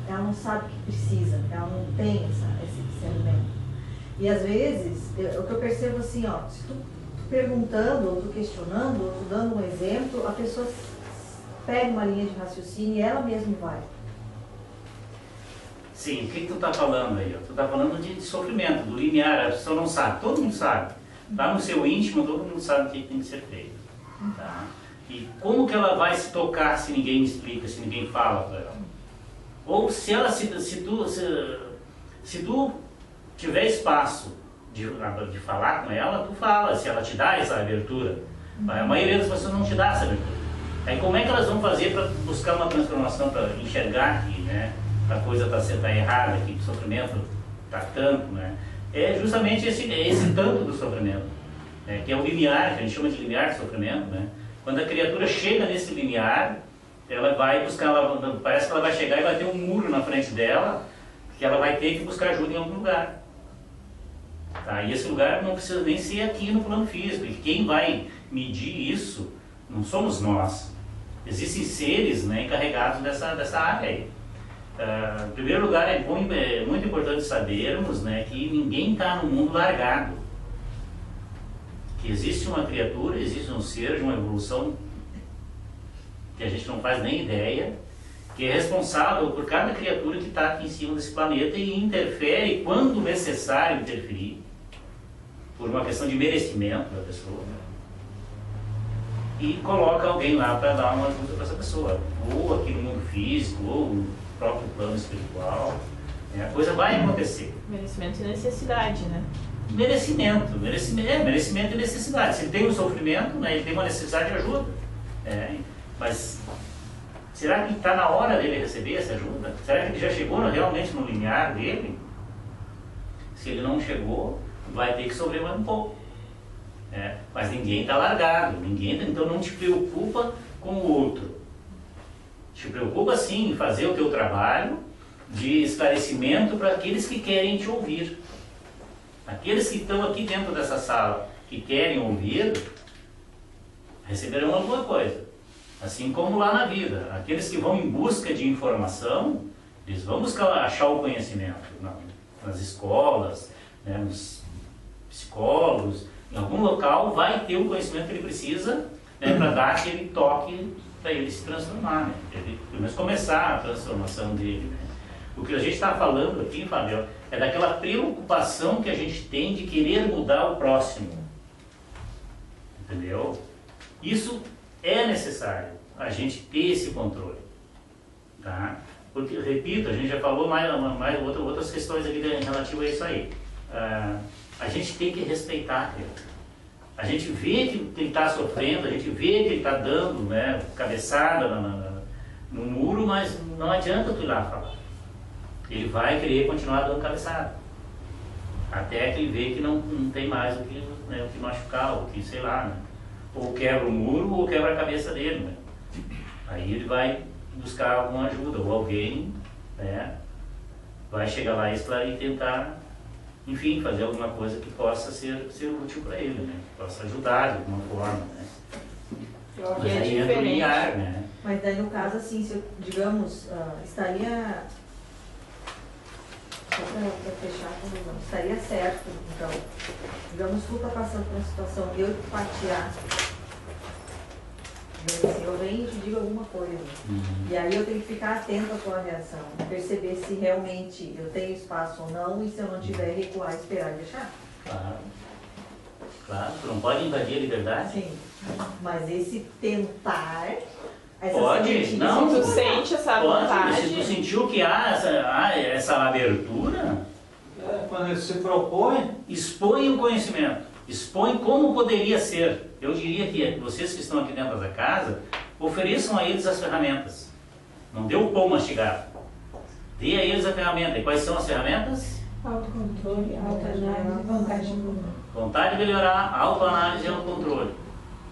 Speaker 2: Ela não sabe o que precisa, ela não tem esse discernimento. E às vezes, o que eu percebo assim, se tu perguntando, ou tu questionando, ou tu dando um exemplo, a pessoa pega uma linha de raciocínio e ela mesma vai.
Speaker 1: Sim, o que tu está falando aí? Tu está falando de sofrimento, do linear, a pessoa não sabe, todo mundo sabe. Tá no seu íntimo, todo mundo sabe o que tem que ser feito. Tá? E como que ela vai se tocar se ninguém explica, se ninguém fala para ela? Ou se tu tiver espaço de falar com ela, tu fala, se ela te dá essa abertura. A maioria das pessoas não te dá essa abertura. Aí como é que elas vão fazer para buscar uma transformação, para enxergar que, né, a coisa está errada, que o sofrimento está tanto, né? É justamente esse tanto do sofrimento, né, que é o linear, que a gente chama de linear de sofrimento, né? Quando a criatura chega nesse linear, ela vai buscar, parece que ela vai chegar e vai ter um muro na frente dela, que ela vai ter que buscar ajuda em algum lugar. Tá? E esse lugar não precisa nem ser aqui no plano físico, e quem vai medir isso não somos nós. Existem seres, né, encarregados dessa área aí. Em primeiro lugar, é muito importante sabermos, né, que ninguém está no mundo largado. Que existe uma criatura, existe um ser de uma evolução que a gente não faz nem ideia, que é responsável por cada criatura que está aqui em cima desse planeta e interfere quando necessário interferir, por uma questão de merecimento da pessoa, e coloca alguém lá para dar uma ajuda para essa pessoa, ou aqui no mundo físico, ou no próprio plano espiritual. A coisa vai acontecer.
Speaker 8: Merecimento e necessidade, né?
Speaker 1: Merecimento e necessidade. Se ele tem um sofrimento, né, ele tem uma necessidade de ajuda. Mas será que está na hora dele receber essa ajuda? Será que ele já chegou realmente no limiar dele? Se ele não chegou, vai ter que sofrer mais um pouco. Mas ninguém está largado, então não te preocupa com o outro. Te preocupa sim em fazer o teu trabalho de esclarecimento para aqueles que querem te ouvir. Aqueles que estão aqui dentro dessa sala, que querem ouvir, receberão alguma coisa. Assim como lá na vida. Aqueles que vão em busca de informação, eles vão buscar achar o conhecimento nas escolas, né, nos psicólogos, em algum local vai ter o conhecimento que ele precisa, né, para dar aquele toque para ele se transformar, né, ele, pelo menos começar a transformação dele. Né. O que a gente está falando aqui, Fábio, é daquela preocupação que a gente tem de querer mudar o próximo. Entendeu? Isso é necessário, a gente ter esse controle. Tá? Porque, repito, a gente já falou mais outras questões aqui relativas a isso aí. A gente tem que respeitar ele. A gente vê que ele está sofrendo, a gente vê que ele está dando, né, cabeçada no muro, mas não adianta tu ir lá falar. Ele vai querer continuar dando cabeçada. Até que ele vê que não tem mais o que machucar, o que, sei lá, né? Ou quebra o muro ou quebra a cabeça dele. Né? Aí ele vai buscar alguma ajuda, ou alguém, né, vai chegar lá e tentar, enfim, fazer alguma coisa que possa ser útil para ele, né? Que possa ajudar de alguma forma. Né?
Speaker 8: Mas
Speaker 1: aí
Speaker 8: é
Speaker 1: entra o
Speaker 8: diferente.
Speaker 1: liar, né?
Speaker 6: Mas daí no caso, assim, se eu, digamos, estaria... Só para fechar a conclusão, estaria certo, então, digamos, tu está passando por uma situação, eu te fatiar, assim, eu venho e te digo alguma coisa, e aí eu tenho que ficar atento à tua reação, perceber se realmente eu tenho espaço ou não, e se eu não tiver, recuar, esperar e deixar.
Speaker 1: Claro, tu não pode invadir a liberdade.
Speaker 6: Sim, mas esse tentar...
Speaker 1: Pode, não.
Speaker 8: Se tu sente essa vontade...
Speaker 1: Se tu sentiu que há essa abertura...
Speaker 5: Quando ele se propõe...
Speaker 1: Expõe o conhecimento, expõe como poderia ser. Eu diria que vocês que estão aqui dentro da casa, ofereçam a eles as ferramentas. Não dê o pão mastigado. Dê a eles a ferramenta. E quais são as ferramentas?
Speaker 2: Autocontrole, autoanálise, vontade de mudar.
Speaker 1: Vontade de melhorar, autoanálise e autocontrole.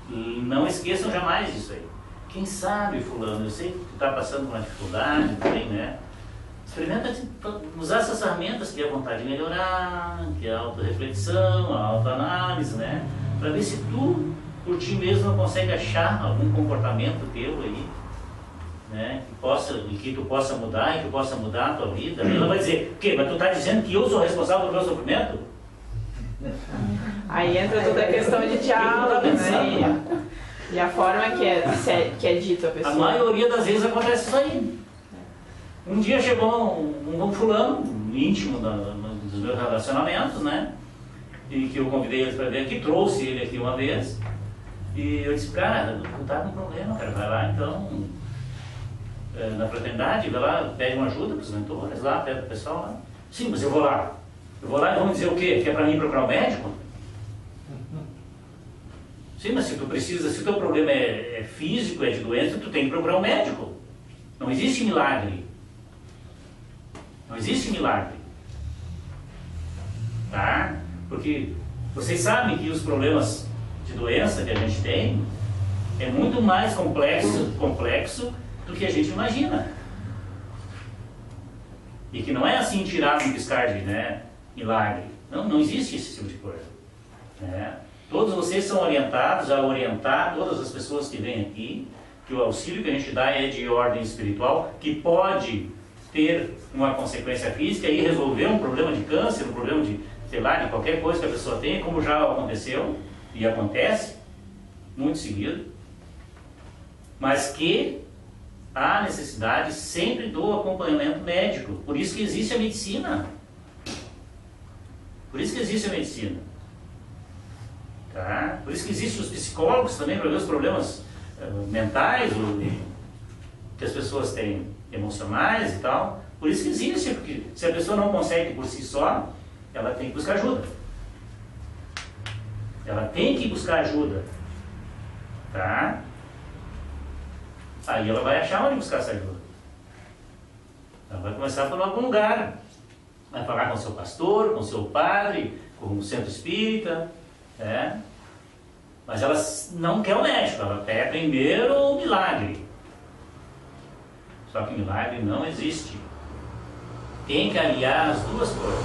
Speaker 1: E não esqueçam jamais disso aí. Quem sabe, fulano, eu sei que tu está passando uma dificuldade também, né? Experimenta usar essas ferramentas, que é a vontade de melhorar, que é a autorreflexão, a autoanálise, né? Para ver se tu, por ti mesmo, não consegue achar algum comportamento teu aí, né? Que tu possa mudar e que possa mudar a tua vida. Ela vai dizer, o quê? Mas tu está dizendo que eu sou responsável pelo meu sofrimento?
Speaker 8: Aí entra toda a questão de diálogo, né? E a forma que é dito a pessoa.
Speaker 1: A maioria das vezes acontece isso aí. Um dia chegou um fulano, íntimo dos meus relacionamentos, né? E que eu convidei eles para vir aqui, trouxe ele aqui uma vez. E eu disse, cara, tu tá com problema, cara, vai lá então, na fraternidade, vai lá, pede uma ajuda para os mentores lá, pede o pessoal lá. Sim, mas eu vou lá. Eu vou lá e vão dizer o quê? Que é para mim procurar um médico? Sim, mas se tu precisa, se o teu problema é físico, é de doença, tu tem que procurar um médico. Não existe milagre. Não existe milagre. Tá? Porque vocês sabem que os problemas de doença que a gente tem é muito mais complexo do que a gente imagina. E que não é assim tirado um piscar de, né, milagre. Não existe esse tipo de coisa. Né? Todos vocês são orientados a orientar todas as pessoas que vêm aqui, que o auxílio que a gente dá é de ordem espiritual, que pode ter uma consequência física e resolver um problema de câncer, um problema de, sei lá, de qualquer coisa que a pessoa tenha, como já aconteceu e acontece, muito seguido, mas que há necessidade sempre do acompanhamento médico. Por isso que existe a medicina. Por isso que existe a medicina. Tá? Por isso que existem os psicólogos também para ver os problemas mentais que as pessoas têm, emocionais e tal. Por isso que existe, porque se a pessoa não consegue por si só, ela tem que buscar ajuda. Ela tem que buscar ajuda. Tá? Aí ela vai achar onde buscar essa ajuda. Ela vai começar por algum lugar. Vai falar com o seu pastor, com o seu padre, com o centro espírita. Né? Mas ela não quer o médico, ela quer primeiro o milagre. Só que milagre não existe. Tem que aliar as duas coisas.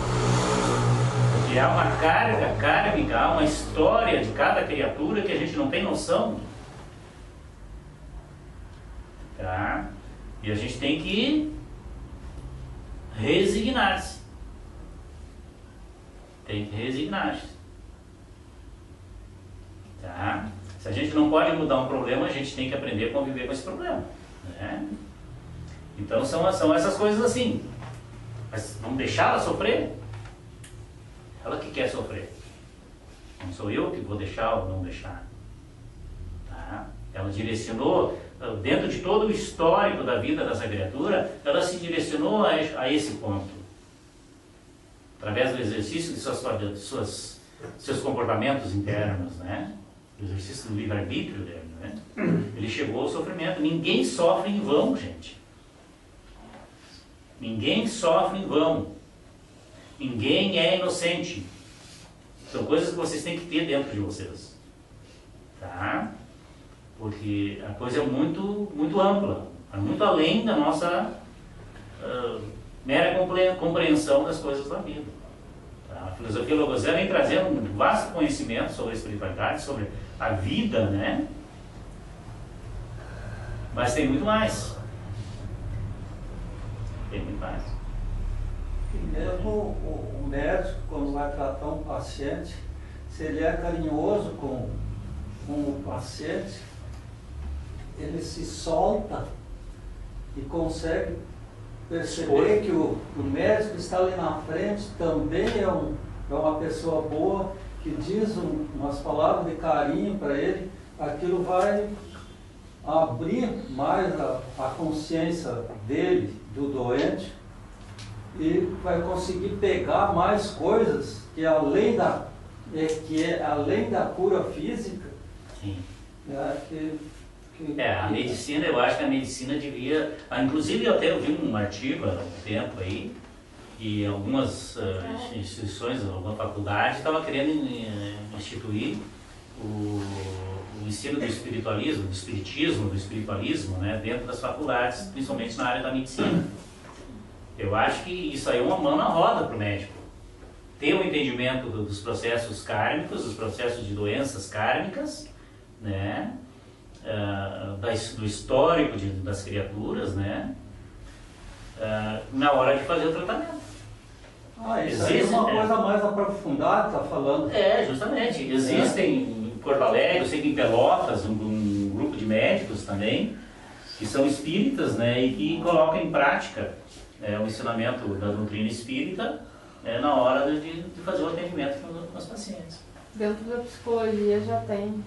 Speaker 1: Porque há uma carga kármica, há uma história de cada criatura que a gente não tem noção. Tá? E a gente tem que resignar-se. Tem que resignar-se. Tá? Se a gente não pode mudar um problema, a gente tem que aprender a conviver com esse problema. Né? Então são essas coisas assim. Mas vamos deixá-la sofrer? Ela que quer sofrer. Não sou eu que vou deixar ou não deixar. Tá? Ela direcionou, dentro de todo o histórico da vida dessa criatura, ela se direcionou a esse ponto. Através do exercício de seus comportamentos internos, né? O exercício do livre-arbítrio dele, né? Ele chegou ao sofrimento. Ninguém sofre em vão, gente. Ninguém sofre em vão. Ninguém é inocente. São coisas que vocês têm que ter dentro de vocês. Tá? Porque a coisa é muito, muito ampla. É muito além da nossa mera compreensão das coisas da vida. Tá? A filosofia logosiana vem trazendo um vasto conhecimento sobre a espiritualidade, sobre a vida, né? Mas tem muito mais. Tem muito mais.
Speaker 5: E mesmo o médico, quando vai tratar um paciente, se ele é carinhoso com o paciente, ele se solta e consegue perceber que o médico que está ali na frente também é uma pessoa boa, que diz umas palavras de carinho para ele. Aquilo vai abrir mais a consciência dele, do doente, e vai conseguir pegar mais coisas que além da cura física.
Speaker 1: Sim.
Speaker 5: A
Speaker 1: medicina, eu acho que a medicina devia... inclusive eu até vi um artigo há um tempo aí, que algumas instituições, alguma faculdade estava querendo instituir o ensino do espiritualismo, do espiritismo, do espiritualismo, né, dentro das faculdades, principalmente na área da medicina. Eu acho que isso aí é uma mão na roda para o médico. Ter um entendimento dos processos kármicos, dos processos de doenças kármicas, né, do histórico das criaturas, né, na hora de fazer o tratamento.
Speaker 5: Isso aí é uma coisa mais aprofundada, está falando.
Speaker 1: Justamente. Existem em Porto Alegre, eu sei que em Pelotas, um grupo de médicos também, que são espíritas, né, e que colocam em prática o ensinamento da doutrina espírita na hora de fazer o atendimento com os pacientes.
Speaker 7: Dentro da psicologia já tem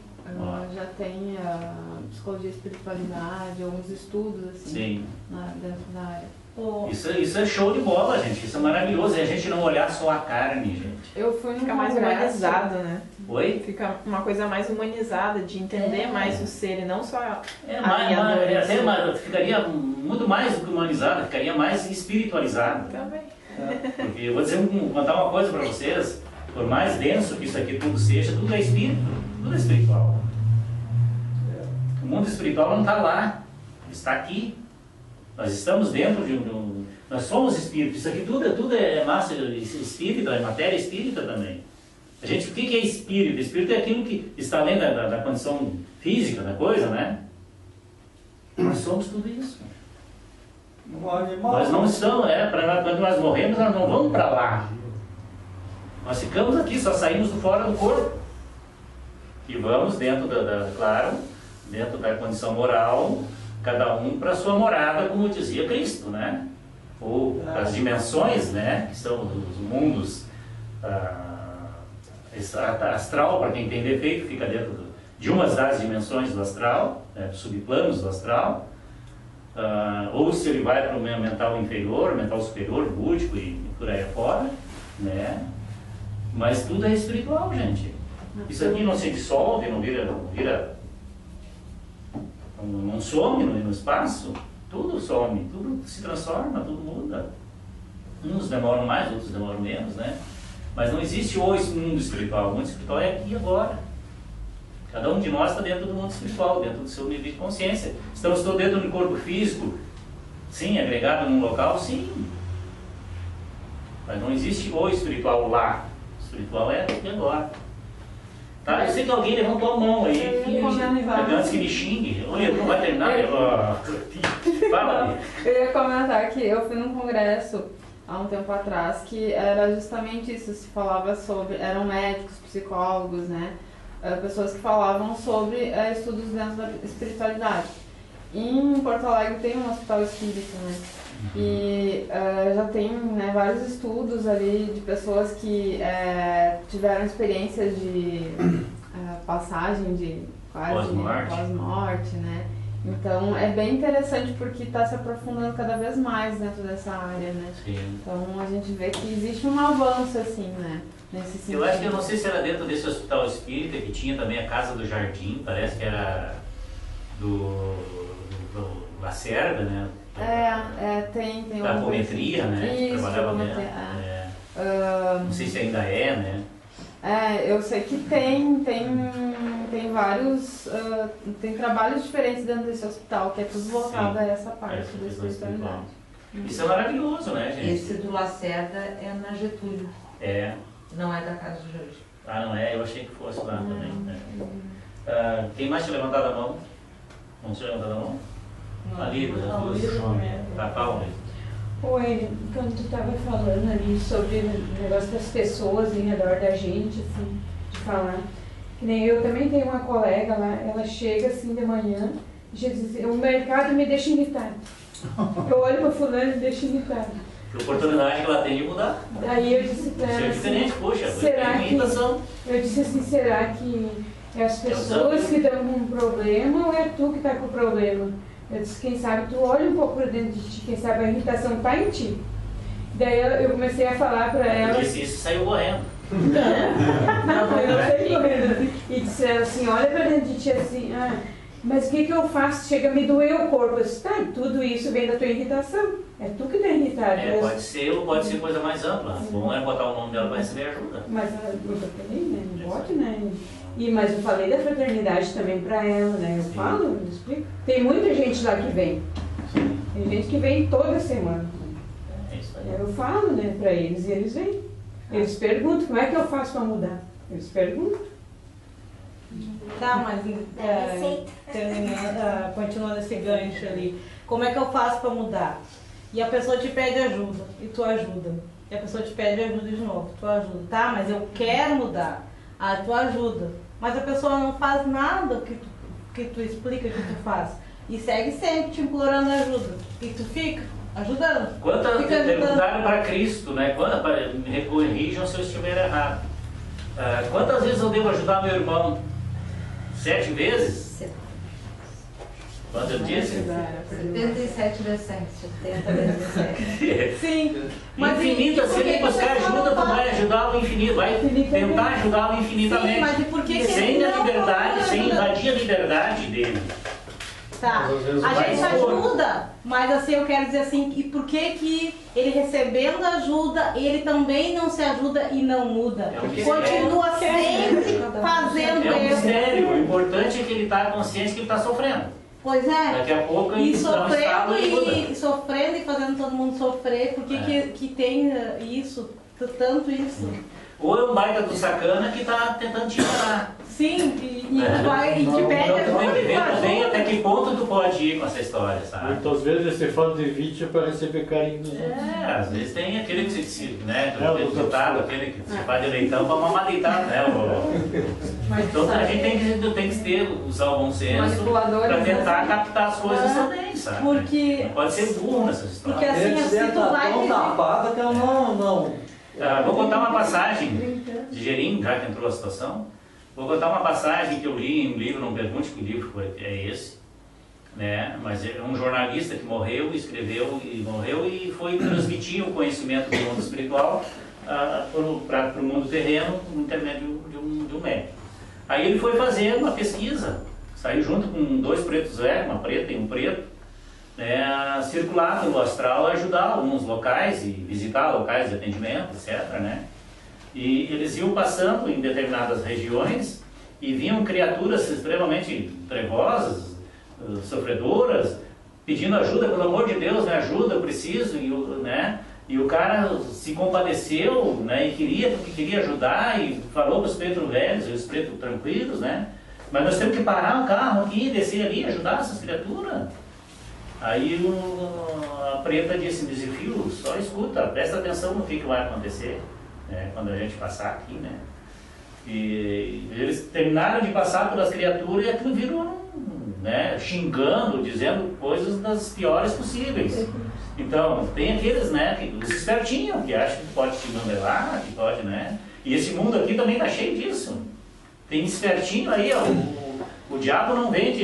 Speaker 7: a psicologia e espiritualidade, alguns estudos assim. Dentro da área.
Speaker 1: Isso é show de bola, gente. Isso é maravilhoso. E a gente não olhar só a carne, gente.
Speaker 7: Eu fui
Speaker 8: Fica mais humanizado, né?
Speaker 1: Oi?
Speaker 8: Fica uma coisa mais humanizada, de entender mais o ser e não só a
Speaker 1: ficaria muito mais do que humanizada, ficaria mais espiritualizada.
Speaker 8: Também.
Speaker 1: Porque eu vou contar uma coisa para vocês. Por mais denso que isso aqui tudo seja, tudo é espírito, tudo é espiritual. O mundo espiritual não está lá, está aqui. Nós estamos dentro nós somos espíritos. Isso aqui tudo é massa espírita, é matéria espírita também. O que é espírito? Espírito é aquilo que está além da condição física da coisa, né? Nós somos tudo isso. Nós não estamos, quando nós morremos, nós não vamos para lá. Nós ficamos aqui, só saímos do fora do corpo. E vamos dentro dentro da condição moral, cada um para sua morada, como dizia Cristo, né? Ou as dimensões, né? Que são os mundos astral, para quem tem defeito, fica dentro de uma das dimensões do astral, né? Subplanos do astral. Ou se ele vai para o mental inferior, mental superior, búdico e por aí afora, né? Mas tudo é espiritual, gente. Isso aqui não se dissolve, não some no espaço. Tudo some, tudo se transforma, tudo muda. Uns demoram mais, outros demoram menos, né? Mas não existe o mundo espiritual. O mundo espiritual é aqui e agora. Cada um de nós está dentro do mundo espiritual, dentro do seu nível de consciência. Estamos todos dentro do corpo físico, sim, agregado num local, sim. Mas não existe o espiritual lá. O espiritual é aqui e agora. Tá? Eu sei que alguém levantou a mão aí, antes que me xingue. Olha, não vai terminar. Fala.
Speaker 7: Eu ia comentar que eu fui num congresso há um tempo atrás que era justamente isso, se falava sobre, eram médicos, psicólogos, né? Pessoas que falavam sobre estudos dentro da espiritualidade. Em Porto Alegre tem um hospital espírita, né? E já tem, né, vários estudos ali de pessoas que tiveram experiências de passagem de quase pós-morte, né? Então é bem interessante porque está se aprofundando cada vez mais dentro dessa área, né?
Speaker 1: Sim.
Speaker 7: Então a gente vê que existe um avanço assim, né? Nesse sentido.
Speaker 1: Eu acho que eu não sei se era dentro desse hospital espírita que tinha também a Casa do Jardim, parece que era do Lacerda, né?
Speaker 7: Tem
Speaker 1: da apometria, né?
Speaker 7: Isso,
Speaker 1: trabalhava mesmo. Não sei se ainda é, né?
Speaker 7: Eu sei que tem vários, tem trabalhos diferentes dentro desse hospital, que é tudo voltado a essa parte da espiritualidade.
Speaker 1: Isso é maravilhoso, né, gente?
Speaker 6: Esse do Lacerda é na Getúlio. Não é da Casa do Jardim.
Speaker 1: Não é? Eu achei que fosse lá também. Né? Quem mais tinha levantado a mão? Não tinha levantado a mão? Ali, das duas. Tá, Paula.
Speaker 11: Oi, quando tu estava falando ali sobre o negócio das pessoas em redor da gente, assim, de falar. Que nem eu também tenho uma colega lá, ela chega assim de manhã e já diz, o mercado me deixa irritada. Eu olho para fulano e me deixa irritada.
Speaker 1: Que oportunidade que ela tem de mudar.
Speaker 11: Aí eu disse para ela,
Speaker 1: diferente, poxa,
Speaker 11: será que, eu disse assim, será que é as pessoas que estão com um problema ou é tu que está com o problema? Eu disse, quem sabe tu olha um pouco para dentro de ti, quem sabe a irritação está em ti. Daí eu comecei a falar para ela...
Speaker 1: Eu disse isso e saiu correndo.
Speaker 11: Não, eu saí correndo. E disse assim, olha para dentro de ti assim, mas o que eu faço? Chega a me doer o corpo. Eu disse, tudo isso vem da tua irritação. É tu que está irritado.
Speaker 1: Pode ser ou pode ser coisa mais ampla. Bom é botar o nome dela para receber ajuda.
Speaker 11: Mas eu falei, né? Não pode, né? Mas eu falei da fraternidade também para ela, né? Eu falo, eu explico. Tem muita gente lá que vem. Tem gente que vem toda semana. Eu falo, né, para eles e eles vêm. Eles perguntam, como é que eu faço para mudar? Eles perguntam.
Speaker 12: Tá, mas continuando esse gancho ali, como é que eu faço para mudar? E a pessoa te pede ajuda, e tu ajuda. E a pessoa te pede ajuda de novo, tu ajuda. Tá, mas eu quero mudar. Tu ajuda. Mas a pessoa não faz nada que tu explica que tu faz. E segue sempre te implorando ajuda. E tu fica ajudando.
Speaker 1: Perguntaram para Cristo, né? Me corrijam se eu estiver errado. Quantas vezes eu devo ajudar meu irmão? 7 vezes? Quanto eu disse?
Speaker 6: 77 vezes 7. 70 vezes 7.
Speaker 12: Sim.
Speaker 1: Mas infinita, se ele buscar ajuda, tu vai ajudar o infinito, vai tentar ajudar o infinitamente.
Speaker 12: Sim, mas e por que
Speaker 1: sem a liberdade, sem invadir a liberdade dele.
Speaker 12: Tá, a gente ajuda, mas assim, eu quero dizer assim, e por que ele recebendo ajuda, ele também não se ajuda e não muda? Continua sempre fazendo isso.
Speaker 1: É um mistério, o importante é que ele está consciente que ele está sofrendo.
Speaker 12: Pois é.
Speaker 1: Daqui a pouco ele
Speaker 12: sofrendo e fazendo todo mundo sofrer, por que tem isso, tanto isso?
Speaker 1: Ou é um baita do sacana que está tentando te enganar.
Speaker 12: Sim, e te pede
Speaker 1: ajuda. Tem que ver também até que ponto tu pode ir com essa história, sabe?
Speaker 3: Muitas vezes esse fato de vítima para receber carinho dos outros.
Speaker 1: Às vezes tem aquele que se né, o deputado, aquele que se faz de leitão para mamar deitado, né? Então a gente tem que usar o bom senso para tentar captar as coisas também, sabe?
Speaker 12: Porque...
Speaker 1: Não pode ser burro nessas histórias.
Speaker 12: Porque assim, se tu vai...
Speaker 5: tão tapada que eu não...
Speaker 1: Vou contar uma passagem de Gerim, já que entrou a situação. Vou contar uma passagem que eu li em um livro, não pergunte que livro é esse, né? Mas é um jornalista que morreu, escreveu e morreu e foi transmitir o conhecimento do mundo espiritual para o mundo terreno por intermédio de um médico. Aí ele foi fazer uma pesquisa, saiu junto com 2 pretos velhos, uma preta e um preto, né, circular pelo astral e ajudar alguns locais e visitar locais de atendimento, etc., né? E eles iam passando em determinadas regiões e vinham criaturas extremamente trevosas, sofredoras, pedindo ajuda, pelo amor de Deus, me ajuda, eu preciso, né? E o cara se compadeceu, né, e queria ajudar e falou para os pretos velhos e os pretos tranquilos, né? Mas nós temos que parar o carro aqui, descer ali, ajudar essas criaturas. Aí a preta disse, Desafio, só escuta, presta atenção no que vai acontecer, né, quando a gente passar aqui, né? E eles terminaram de passar pelas criaturas e aquilo virou, né, xingando, dizendo coisas das piores possíveis. Então, tem aqueles, né, os espertinhos, que acham que pode te mandelar, que pode, né? E esse mundo aqui também está cheio disso. Tem espertinho aí, ó, o diabo não vem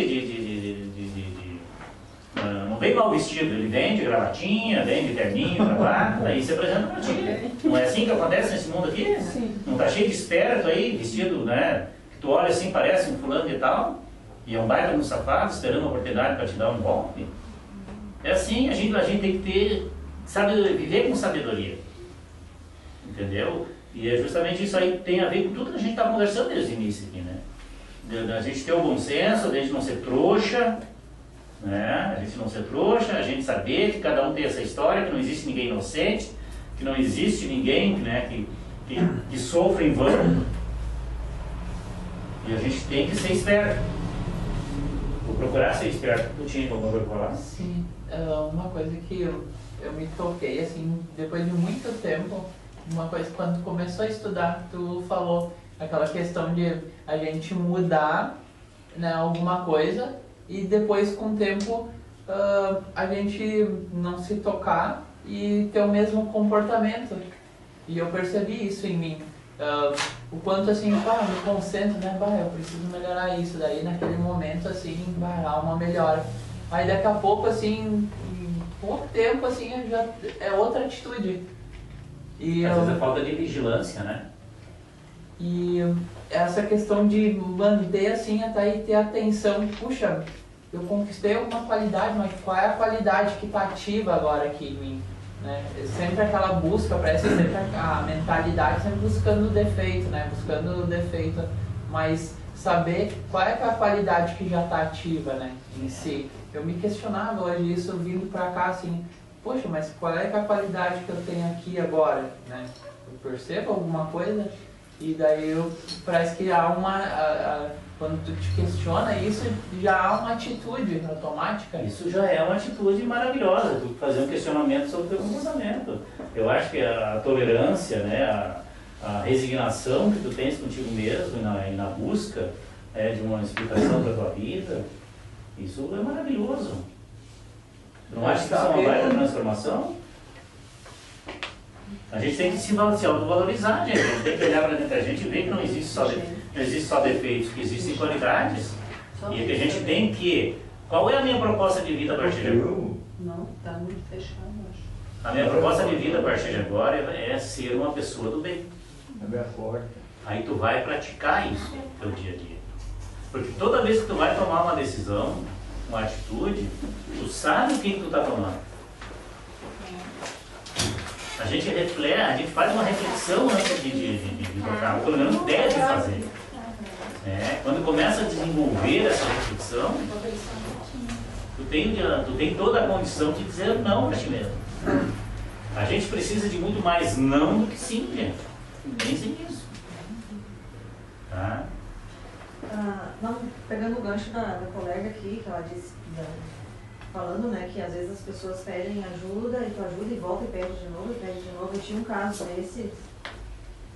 Speaker 1: não vem mal vestido, ele vem de gravatinha, vem de terninho, gravata, aí se apresenta para ti. Não é assim que acontece nesse mundo aqui?
Speaker 12: Sim.
Speaker 1: Não está cheio de esperto aí, vestido, né, que tu olha assim, parece um fulano e tal, e é um baita no safado, esperando uma oportunidade para te dar um golpe? É assim, a gente tem que viver com sabedoria, entendeu? E é justamente isso aí que tem a ver com tudo que a gente está conversando desde o início aqui, né? A gente ter o bom senso, a gente não ser trouxa, né? A gente não ser trouxa, a gente saber que cada um tem essa história, que não existe ninguém inocente, que não existe ninguém, né, que sofre em vão. E a gente tem que ser esperto. Vou procurar ser esperto. Tu tinha alguma coisa para falar?
Speaker 13: Sim, uma coisa que eu me toquei, assim, depois de muito tempo, uma coisa, quando tu começou a estudar, tu falou aquela questão de a gente mudar, né, alguma coisa e depois com o tempo a gente não se tocar e ter o mesmo comportamento. E eu percebi isso em mim. O quanto assim, me concentro, né, eu preciso melhorar isso, daí naquele momento assim, há uma melhora. Aí daqui a pouco assim, em pouco tempo assim, já é outra atitude. E
Speaker 1: às vezes é falta de vigilância, né?
Speaker 13: E essa questão de manter assim, até e ter atenção, puxa, eu conquistei alguma qualidade, mas qual é a qualidade que está ativa agora aqui em mim? Né? Sempre aquela busca, parece sempre a mentalidade sempre buscando o defeito, né? Buscando o defeito, mas saber qual é a qualidade que já está ativa, né, em si. Eu me questionava hoje isso vindo para cá assim, poxa, mas qual é a qualidade que eu tenho aqui agora, né? Eu percebo alguma coisa e daí parece que há quando tu te questiona isso, já há uma atitude automática.
Speaker 1: Isso já é uma atitude maravilhosa, tu fazer um questionamento sobre o teu comportamento. Eu acho que a tolerância, né, a resignação que tu tens contigo mesmo e na busca de uma explicação para a tua vida, isso é maravilhoso. Não acha que isso é uma baita transformação? A gente tem que se autovalorizar, gente. A gente tem que olhar para dentro da gente e ver que não existe só defeitos, que existem qualidades. E que a gente tem que... Qual é a minha proposta de vida a partir de agora?
Speaker 2: Não, está muito fechado, acho.
Speaker 1: A minha proposta de vida a partir de agora é ser uma pessoa do bem.
Speaker 3: É bem forte.
Speaker 1: Aí tu vai praticar isso no teu dia a dia. Porque toda vez que tu vai tomar uma decisão, uma atitude, tu sabe o que tu está tomando. A gente reflete, a gente faz uma reflexão antes de tocar, pelo menos deve fazer. Quando começa a desenvolver essa reflexão, tu tem toda a condição de dizer não para ti mesmo. A gente precisa de muito mais não do que sim, gente. Pensem nisso. Tá?
Speaker 14: Não, pegando o gancho da colega aqui, que ela disse, falando, né, que às vezes as pessoas pedem ajuda e tu ajuda e volta e pede de novo, Eu tinha um caso desse,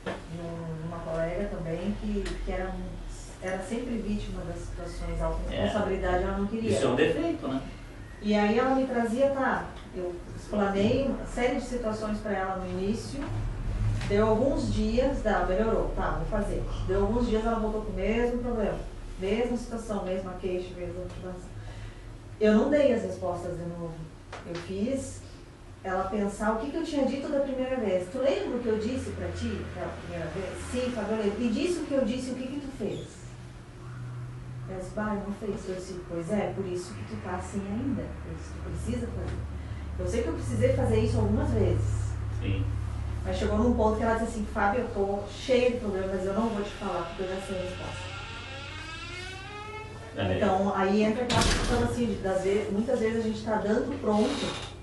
Speaker 14: de uma colega também, que eram era sempre vítima das situações, a responsabilidade ela não queria.
Speaker 1: Isso é um defeito, né?
Speaker 14: E aí ela me trazia, tá, eu explanei uma série de situações para ela no início, deu alguns dias, melhorou, tá, vou fazer. Deu alguns dias, ela voltou com o mesmo problema, mesma situação, mesma queixa, mesma motivação. Eu não dei as respostas de novo. Eu fiz ela pensar o que eu tinha dito da primeira vez. Tu lembra o que eu disse para ti da primeira vez? Sim, Fábio, eu lembro. E disse o que eu disse, o que tu fez? Ela disse, eu não fiz. Eu disse, pois é, por isso que tu tá assim ainda. Por isso que tu precisa fazer. Eu sei que eu precisei fazer isso algumas vezes.
Speaker 1: Sim.
Speaker 14: Mas chegou num ponto que ela disse assim, Fábio, eu tô cheia de problemas, eu não vou te falar, porque eu já sei a resposta. Então, aí entra aquela questão assim, muitas vezes a gente está dando pronto.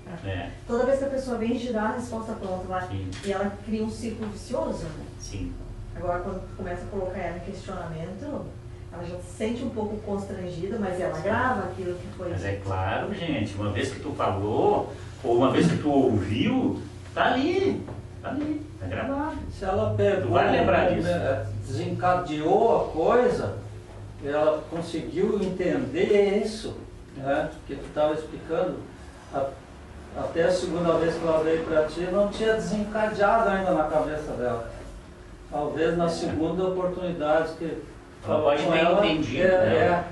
Speaker 14: Toda vez que a pessoa vem girar a resposta pronta lá, e ela cria um círculo vicioso, né?
Speaker 1: Sim.
Speaker 14: Agora, quando tu começa a colocar ela em questionamento, ela já se sente um pouco constrangida, mas ela grava aquilo que foi.
Speaker 1: Mas é claro, gente, uma vez que tu falou, ou uma vez que tu ouviu, tá ali, tá gravado.
Speaker 5: Se ela pegou,
Speaker 1: tu vai lembrar disso.
Speaker 5: Desencadeou a coisa, ela conseguiu entender isso, né, que tu estava explicando. Até a segunda vez que ela veio para ti, não tinha desencadeado ainda na cabeça dela. Talvez na segunda oportunidade que
Speaker 1: ela pode ter entendido.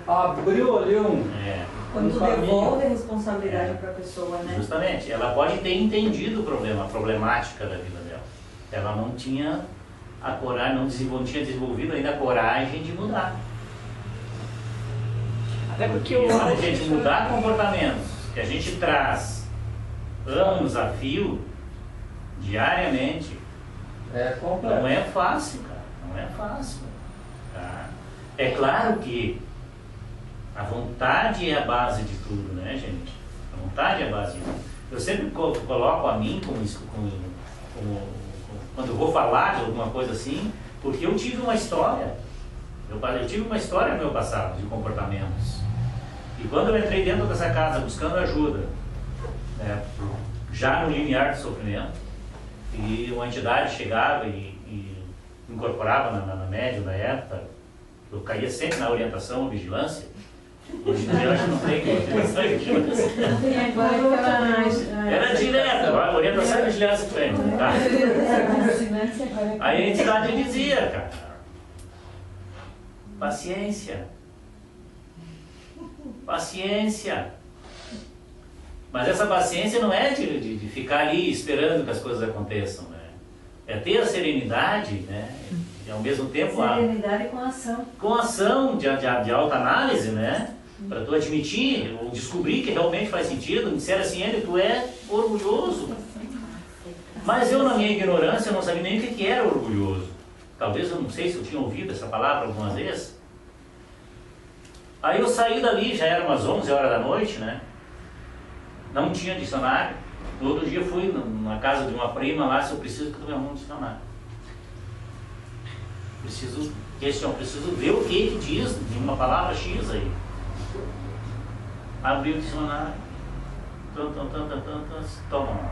Speaker 5: Abriu ali
Speaker 14: quando tu devolve a responsabilidade para a pessoa, né?
Speaker 1: Justamente, ela pode ter entendido o problema, a problemática da vida dela. Ela não tinha a coragem, não tinha desenvolvido ainda a coragem de mudar.
Speaker 8: Até porque
Speaker 1: quando a gente mudar comportamentos que a gente traz anos a fio, diariamente, não é fácil, cara. Não é fácil. Tá? É claro que a vontade é a base de tudo, né, gente? A vontade é a base de tudo. Eu sempre coloco a mim como quando eu vou falar de alguma coisa assim, porque eu tive uma história. Eu tive uma história no meu passado de comportamentos. E quando eu entrei dentro dessa casa buscando ajuda, já no limiar do sofrimento, e uma entidade chegava e incorporava na médium da época, eu caía sempre na orientação ou vigilância. Hoje em dia eu acho que não tem orientação e vigilância. Era direto, a orientação e vigilância frente. Tá? Aí a entidade dizia, cara, paciência. Paciência. Mas essa paciência não é de ficar ali esperando que as coisas aconteçam, né? É ter a serenidade, né? E ao mesmo tempo
Speaker 14: serenidade com ação.
Speaker 1: Com ação de autoanálise, né? Para tu admitir ou descobrir que realmente faz sentido. Disser assim, tu é orgulhoso. Mas eu, na minha ignorância, não sabia nem o que era orgulhoso. Talvez eu não sei se eu tinha ouvido essa palavra algumas vezes. Aí eu saí dali, já era umas 11 horas da noite, né? Não tinha dicionário. No outro dia fui na casa de uma prima lá, se eu preciso que eu arrume um dicionário. Preciso ver o que diz de uma palavra X aí. Abri o dicionário. Toma.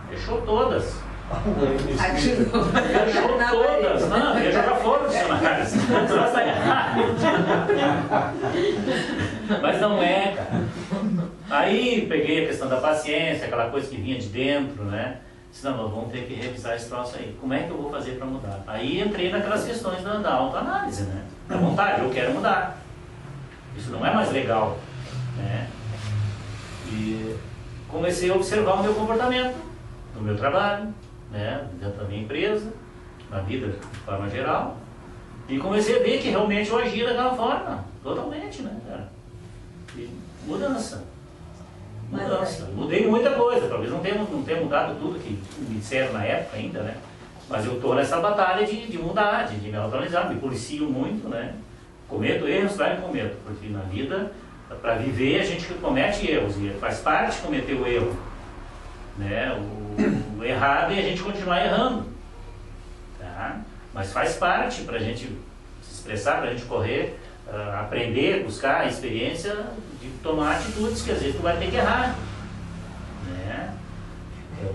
Speaker 1: Fechou todas. Fechou todas. Não, eu ia jogar fora o dicionário. Só sai errado. Mas não é, cara. Aí peguei a questão da paciência, aquela coisa que vinha de dentro, né? Disse, não, nós vamos ter que revisar esse troço aí. Como é que eu vou fazer para mudar? Aí entrei naquelas questões da autoanálise, né? Da vontade, eu quero mudar. Isso não é mais legal, né? E comecei a observar o meu comportamento, no meu trabalho, né? Dentro da minha empresa, na vida de forma geral. E comecei a ver que realmente eu agia daquela forma, totalmente, né, cara? E mudança. Mudei muita coisa, talvez não tenha mudado tudo que me disseram na época ainda, né? Mas eu estou nessa batalha de mudar, de me autoanalisar, me policio muito, né? Cometo erros, claro que cometo, porque na vida, para viver, a gente comete erros, e faz parte de cometer o erro, né? O errado é a gente continuar errando, tá? Mas faz parte para a gente se expressar, para a gente correr, aprender, buscar a experiência de tomar atitudes que às vezes tu vai ter que errar, né?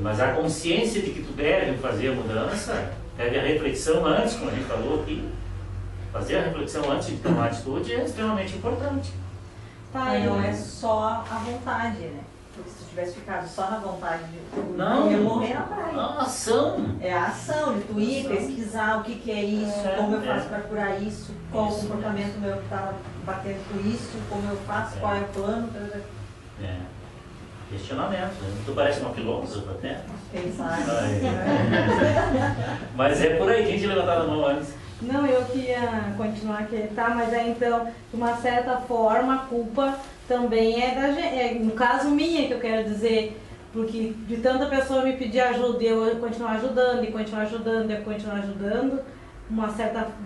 Speaker 1: Mas a consciência de que tu deve fazer a mudança, deve a reflexão antes, como a gente falou aqui, Fazer a reflexão antes de tomar atitude é extremamente importante.
Speaker 14: Tá, e não é só a vontade, né? Porque se tu tivesse ficado só na vontade de
Speaker 1: Não,
Speaker 14: ia morrer na praia.
Speaker 1: a ação.
Speaker 14: É a ação de tu ir pesquisar o que, que é isso, como eu faço para curar isso, qual o comportamento meu que está batendo com isso, como eu faço, qual é o plano.
Speaker 1: É. Questionamento. Tu parece uma filósofa até.
Speaker 14: Quem sabe.
Speaker 1: Mas é por aí, quem te levantar a mão antes?
Speaker 12: Não, eu queria continuar aqui, tá? Mas é então, de uma certa forma, a culpa também é da gente, no caso minha, que eu quero dizer, porque de tanta pessoa me pedir ajuda e eu continuar ajudando, e continuar ajudando, e continuar ajudando,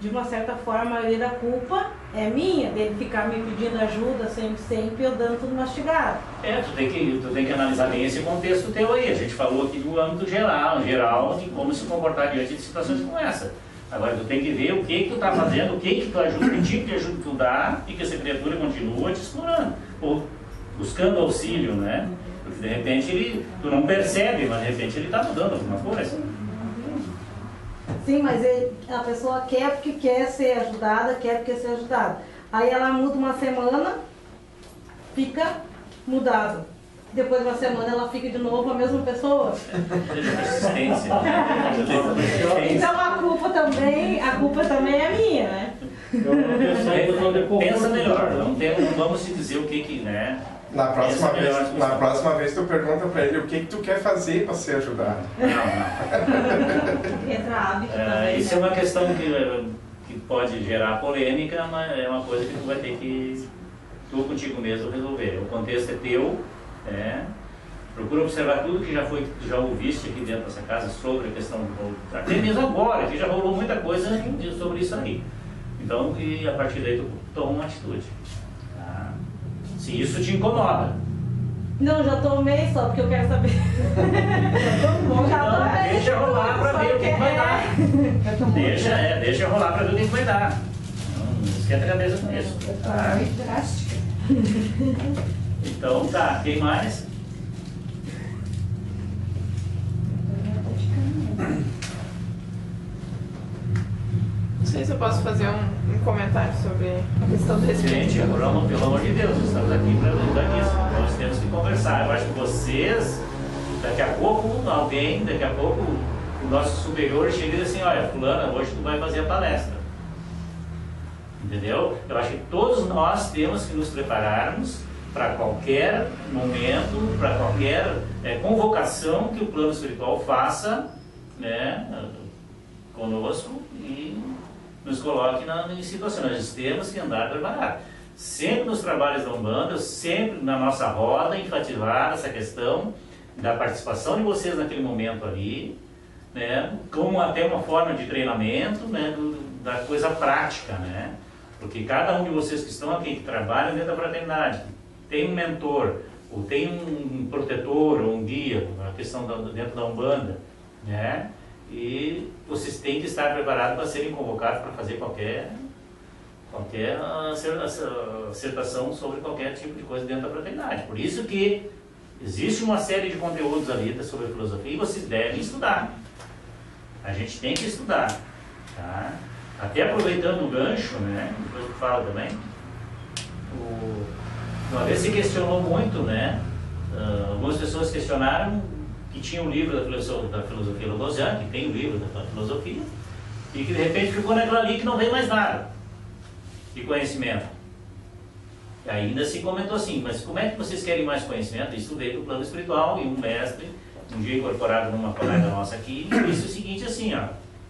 Speaker 12: de uma certa forma, a maioria da culpa é minha, dele ficar me pedindo ajuda sempre, eu dando tudo mastigado.
Speaker 1: Tu tem que analisar bem esse contexto teu aí. A gente falou aqui do âmbito geral de como se comportar diante de situações como essa. Agora tu tem que ver o que tu tá fazendo, o que tu ajuda, que tipo de ajuda tu dá e que essa criatura continua te explorando, ou buscando auxílio, né? Porque de repente tu não percebe, mas de repente ele tá mudando alguma coisa.
Speaker 12: Sim, mas a pessoa quer porque quer ser ajudada, quer porque quer ser ajudada. Aí ela muda uma semana, fica mudado. Depois de uma semana ela fica de novo a mesma pessoa.
Speaker 1: Persistência.
Speaker 12: Então a culpa também é minha, né?
Speaker 1: Pensa melhor, não vamos se dizer o que né?
Speaker 15: Na próxima vez tu pergunta pra ele o que tu quer fazer pra ser ajudado.
Speaker 14: Entra hábito também.
Speaker 1: Isso é uma questão que pode gerar polêmica, mas é uma coisa que tu vai ter que, tu contigo mesmo, resolver. O contexto é teu, procura observar tudo que já ouviste aqui dentro dessa casa sobre a questão do até mesmo agora, que já rolou muita coisa sobre isso aí. Então, e a partir daí tu toma uma atitude. Tá? Se isso te incomoda.
Speaker 12: Não, já tomei só porque eu quero saber.
Speaker 1: Deixa rolar pra ver o que vai dar. Deixa rolar pra ver o que vai dar. Não esquenta a cabeça com isso. Tá? Então tá, quem mais?
Speaker 8: Não sei se eu posso fazer um comentário sobre a questão do respeito.
Speaker 1: Gente, pelo amor de Deus, estamos aqui para lidar nisso. Nós temos que conversar. Eu acho que vocês, daqui a pouco o nosso superior chega e diz assim, olha, fulana, hoje tu vai fazer a palestra. Entendeu? Eu acho que todos nós temos que nos prepararmos para qualquer momento, para qualquer convocação que o plano espiritual faça, né, conosco e nos coloque em situações. Nós temos que andar preparado. Sempre nos trabalhos da Umbanda, sempre na nossa roda, enfatizar essa questão da participação de vocês naquele momento ali, né, como até uma forma de treinamento, né, da coisa prática, né? Porque cada um de vocês que estão aqui, que trabalham dentro da fraternidade, tem um mentor, ou tem um protetor, ou um guia, a questão dentro da Umbanda, né? E vocês têm que estar preparados para serem convocados para fazer qualquer acertação sobre qualquer tipo de coisa dentro da fraternidade. Por isso que existe uma série de conteúdos ali sobre a filosofia e vocês devem estudar. A gente tem que estudar, tá? Até aproveitando o gancho, né? Depois eu falo também. Uma vez se questionou muito, né? Algumas pessoas questionaram que tinha um livro da filosofia logosiana, que tem o livro da filosofia, e que de repente ficou naquela ali que não vem mais nada de conhecimento. E ainda se comentou assim, mas como é que vocês querem mais conhecimento? Isso veio do plano espiritual, e um mestre, um dia incorporado numa colega nossa aqui, disse o seguinte assim, ó,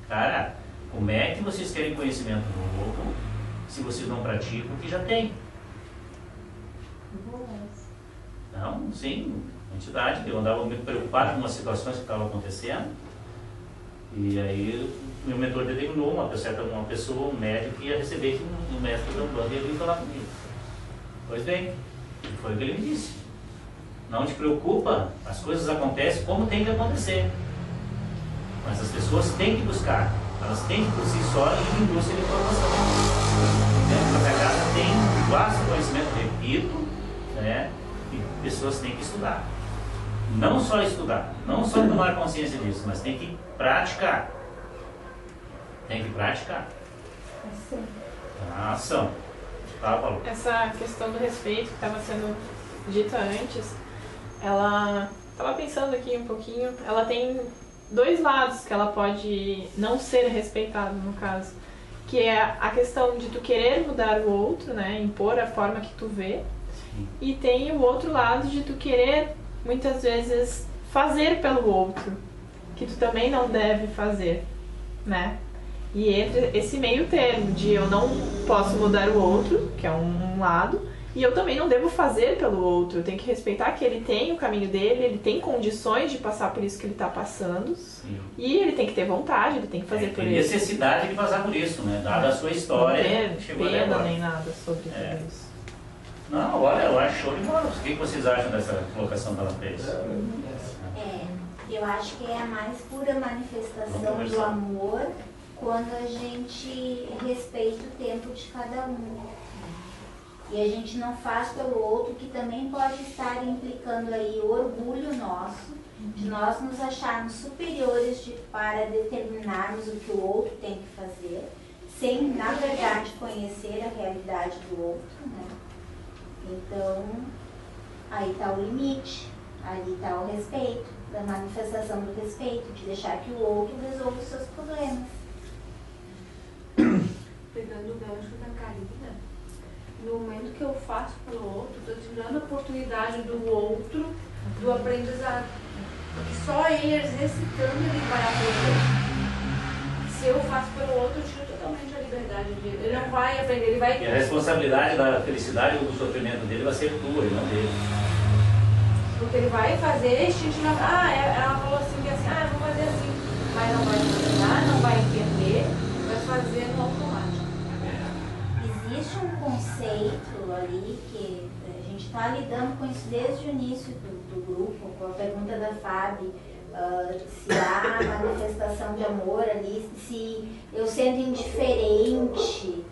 Speaker 1: cara, como é que vocês querem conhecimento novo se vocês não praticam o que já tem? Não, sim, entidade, eu andava muito preocupado com umas situações que estavam acontecendo, e aí meu mentor determinou uma pessoa, um médico, que ia receber um mestre da Umbanda e ele ia falar comigo. Pois bem, foi o que ele me disse. Não te preocupa, as coisas acontecem como tem que acontecer, mas as pessoas têm que buscar, elas têm que por si só ir em busca de informação. Dentro da casa tem um vasto conhecimento, repito, né? E pessoas têm que estudar. Não só estudar, não só tomar consciência disso, mas tem que praticar. Tem que praticar. A ação. Tá, Paulo?
Speaker 8: Essa questão do respeito que estava sendo dita antes, ela estava pensando aqui um pouquinho, ela tem dois lados que ela pode não ser respeitada, no caso, que é a questão de tu querer mudar o outro, né, impor a forma que tu vê, e tem o outro lado de tu querer, muitas vezes, fazer pelo outro, que tu também não deve fazer, né? E entre esse meio termo de eu não posso mudar o outro, que é um lado, e eu também não devo fazer pelo outro. Eu tenho que respeitar que ele tem o caminho dele, ele tem condições de passar por isso que ele está passando.
Speaker 1: Sim.
Speaker 8: E ele tem que ter vontade, ele tem que fazer por
Speaker 1: Tem
Speaker 8: isso.
Speaker 1: necessidade de passar por isso, né? Dada a sua história.
Speaker 8: Não
Speaker 1: chegou
Speaker 8: tem
Speaker 1: até
Speaker 8: pena
Speaker 1: agora.
Speaker 8: nem nada sobre tudo isso.
Speaker 1: Não, olha, eu acho show de bola. O que vocês acham dessa colocação que ela fez?
Speaker 9: Eu acho que é a mais pura manifestação do amor quando a gente respeita o tempo de cada um. E a gente não faz pelo outro, que também pode estar implicando aí o orgulho nosso, de nós nos acharmos superiores para determinarmos o que o outro tem que fazer, sem, na verdade, conhecer a realidade do outro, né? Então, aí está o limite, aí está o respeito, da manifestação do respeito, de deixar que o outro resolva os seus problemas.
Speaker 16: Pegando o gancho da Karina, no momento que eu faço pelo outro, estou tirando a oportunidade do outro do aprendizado. Porque só ele exercitando ele vai aprender. Se eu faço pelo outro, eu tiro totalmente a liberdade dele. Ele não vai aprender, ele vai...
Speaker 1: E a responsabilidade da felicidade ou do sofrimento dele vai ser tua e não dele.
Speaker 16: Porque ele vai fazer instintivamente. Ela falou assim, que assim, eu vou fazer assim. Mas não vai ensinar, não vai entender, vai fazer no automático.
Speaker 9: Existe um conceito ali que a gente está lidando com isso desde o início do grupo, com a pergunta da Fábio, se há manifestação de amor ali, se eu sendo indiferente,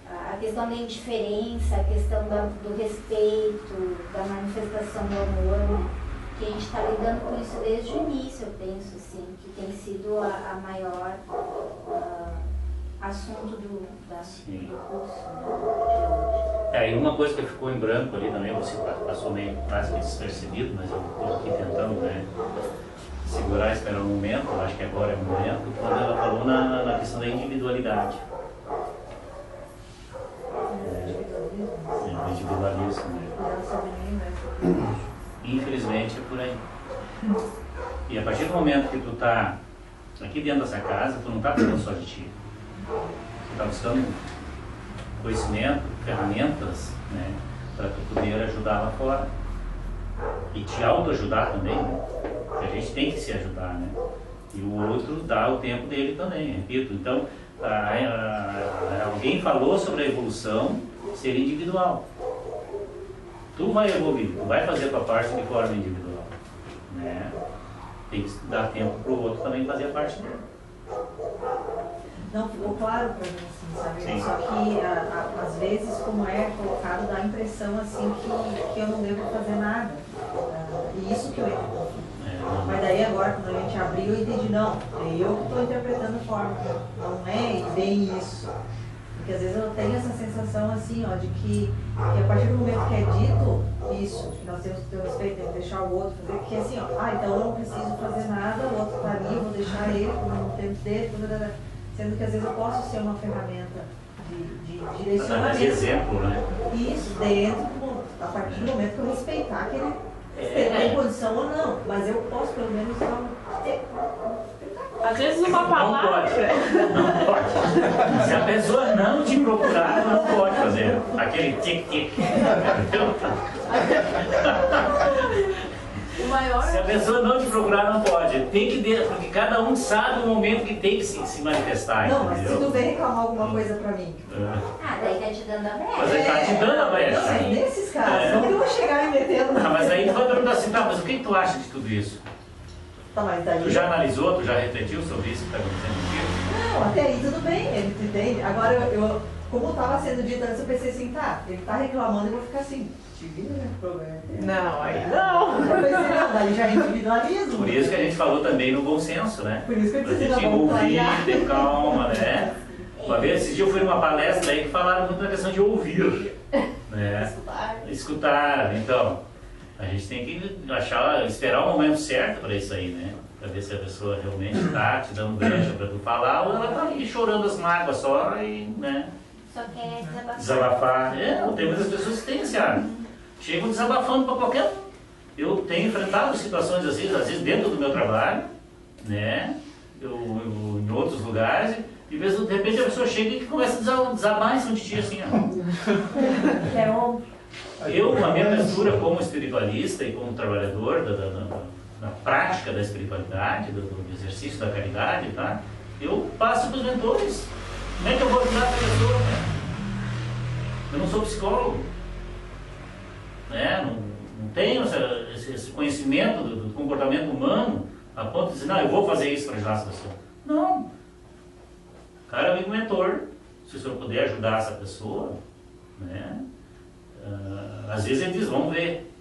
Speaker 9: a questão da indiferença, a questão do respeito, da manifestação do amor, que a gente está lidando com isso desde o início, eu penso assim, que tem sido a maior assunto do curso, né?
Speaker 1: E uma coisa que ficou em branco ali também, você passou meio quase que despercebido, mas eu estou aqui tentando, né, segurar, esperar um momento, eu acho que agora é o momento, quando ela falou na questão da individualidade. O individualismo, né? Infelizmente é por aí. E a partir do momento que tu está aqui dentro dessa casa, tu não está buscando só de ti. Tu está buscando conhecimento, ferramentas, né, para tu poder ajudar lá fora. E te autoajudar também, né? Porque a gente tem que se ajudar, né? E o outro dá o tempo dele também, repito. Então, alguém falou sobre a evolução ser individual. Tu vai evoluir, tu vai fazer a tua parte de forma individual, né? Tem que dar tempo para o outro também fazer a parte dele.
Speaker 14: Não, ficou claro para mim, assim, sabe?
Speaker 1: Sim.
Speaker 14: Só que às vezes, como é colocado, dá a impressão assim que eu não devo fazer nada. E isso que eu entendo. Mas daí agora, quando a gente abriu, eu entendi, não, é eu que estou interpretando forma, não é bem isso. Porque às vezes eu tenho essa sensação assim, ó, de que a partir do momento que é dito isso, que nós temos que ter respeito, temos que deixar o outro fazer, que é assim, ó, então eu não preciso fazer nada, o outro está ali, eu vou deixar ele, no tempo dele, sendo que às vezes eu posso ser uma ferramenta de direcionamento.
Speaker 1: De exemplo, né?
Speaker 14: Isso, a partir do momento que eu respeitar que ele tem condição ou não, mas eu posso pelo menos
Speaker 8: às vezes uma palavra.
Speaker 1: Não pode. Se a pessoa não te procurar, ela não pode fazer aquele tic-tic.
Speaker 16: O maior...
Speaker 1: Se a pessoa não te procurar, não pode. Tem que porque cada um sabe o momento que tem que se manifestar.
Speaker 14: Não, mas
Speaker 1: entendeu?
Speaker 14: se tu vem reclamar alguma coisa pra mim.
Speaker 9: Daí tá te dando a brecha.
Speaker 1: Mas aí tá te dando a brecha.
Speaker 14: Não, é nesses casos. Como que eu vou chegar e metendo?
Speaker 1: Mas aí tu vai perguntar assim, tá, mas o que tu acha de tudo isso?
Speaker 14: Tá, mas daí...
Speaker 1: Tu já analisou, tu já refletiu sobre isso que está acontecendo contigo?
Speaker 14: Não, até aí tudo bem, ele entende. Agora, como estava sendo dito antes, eu pensei assim, tá, ele tá reclamando, eu vou ficar assim, te vira, né, problema.
Speaker 8: Não, aí não.
Speaker 14: Eu pensei, não, daí já é individualismo.
Speaker 1: Por isso que a gente falou também no bom senso, né?
Speaker 14: Por isso que eu
Speaker 1: Pra
Speaker 14: preciso
Speaker 1: gente
Speaker 14: da
Speaker 1: ouvir,
Speaker 14: vontade.
Speaker 1: ter calma, né? Uma vez, esse dia eu fui numa palestra aí que falaram muito na questão de ouvir, né? Escutar. Então, a gente tem que esperar o momento certo para isso aí, né? Para ver se a pessoa realmente está te dando brecha para tu falar ou ela está ali chorando as mágoas só e, né?
Speaker 9: Só quer desabafar.
Speaker 1: Desabafar. Tem muitas pessoas que têm esse ar. Chegam desabafando para qualquer um. Eu tenho enfrentado situações assim, às vezes dentro do meu trabalho, né? Eu em outros lugares, e de repente a pessoa chega e começa a desabar em cima de ti, assim, ó. A minha postura como espiritualista e como trabalhador da prática da espiritualidade, do exercício da caridade, tá? Eu passo para os mentores. Como é que eu vou ajudar essa pessoa, né? Eu não sou psicólogo, né? Não tenho esse conhecimento do comportamento humano a ponto de dizer, não, eu vou fazer isso para ajudar essa pessoa. Não. O cara é amigo mentor. Se o senhor puder ajudar essa pessoa, né? Às vezes ele diz, vamos ver.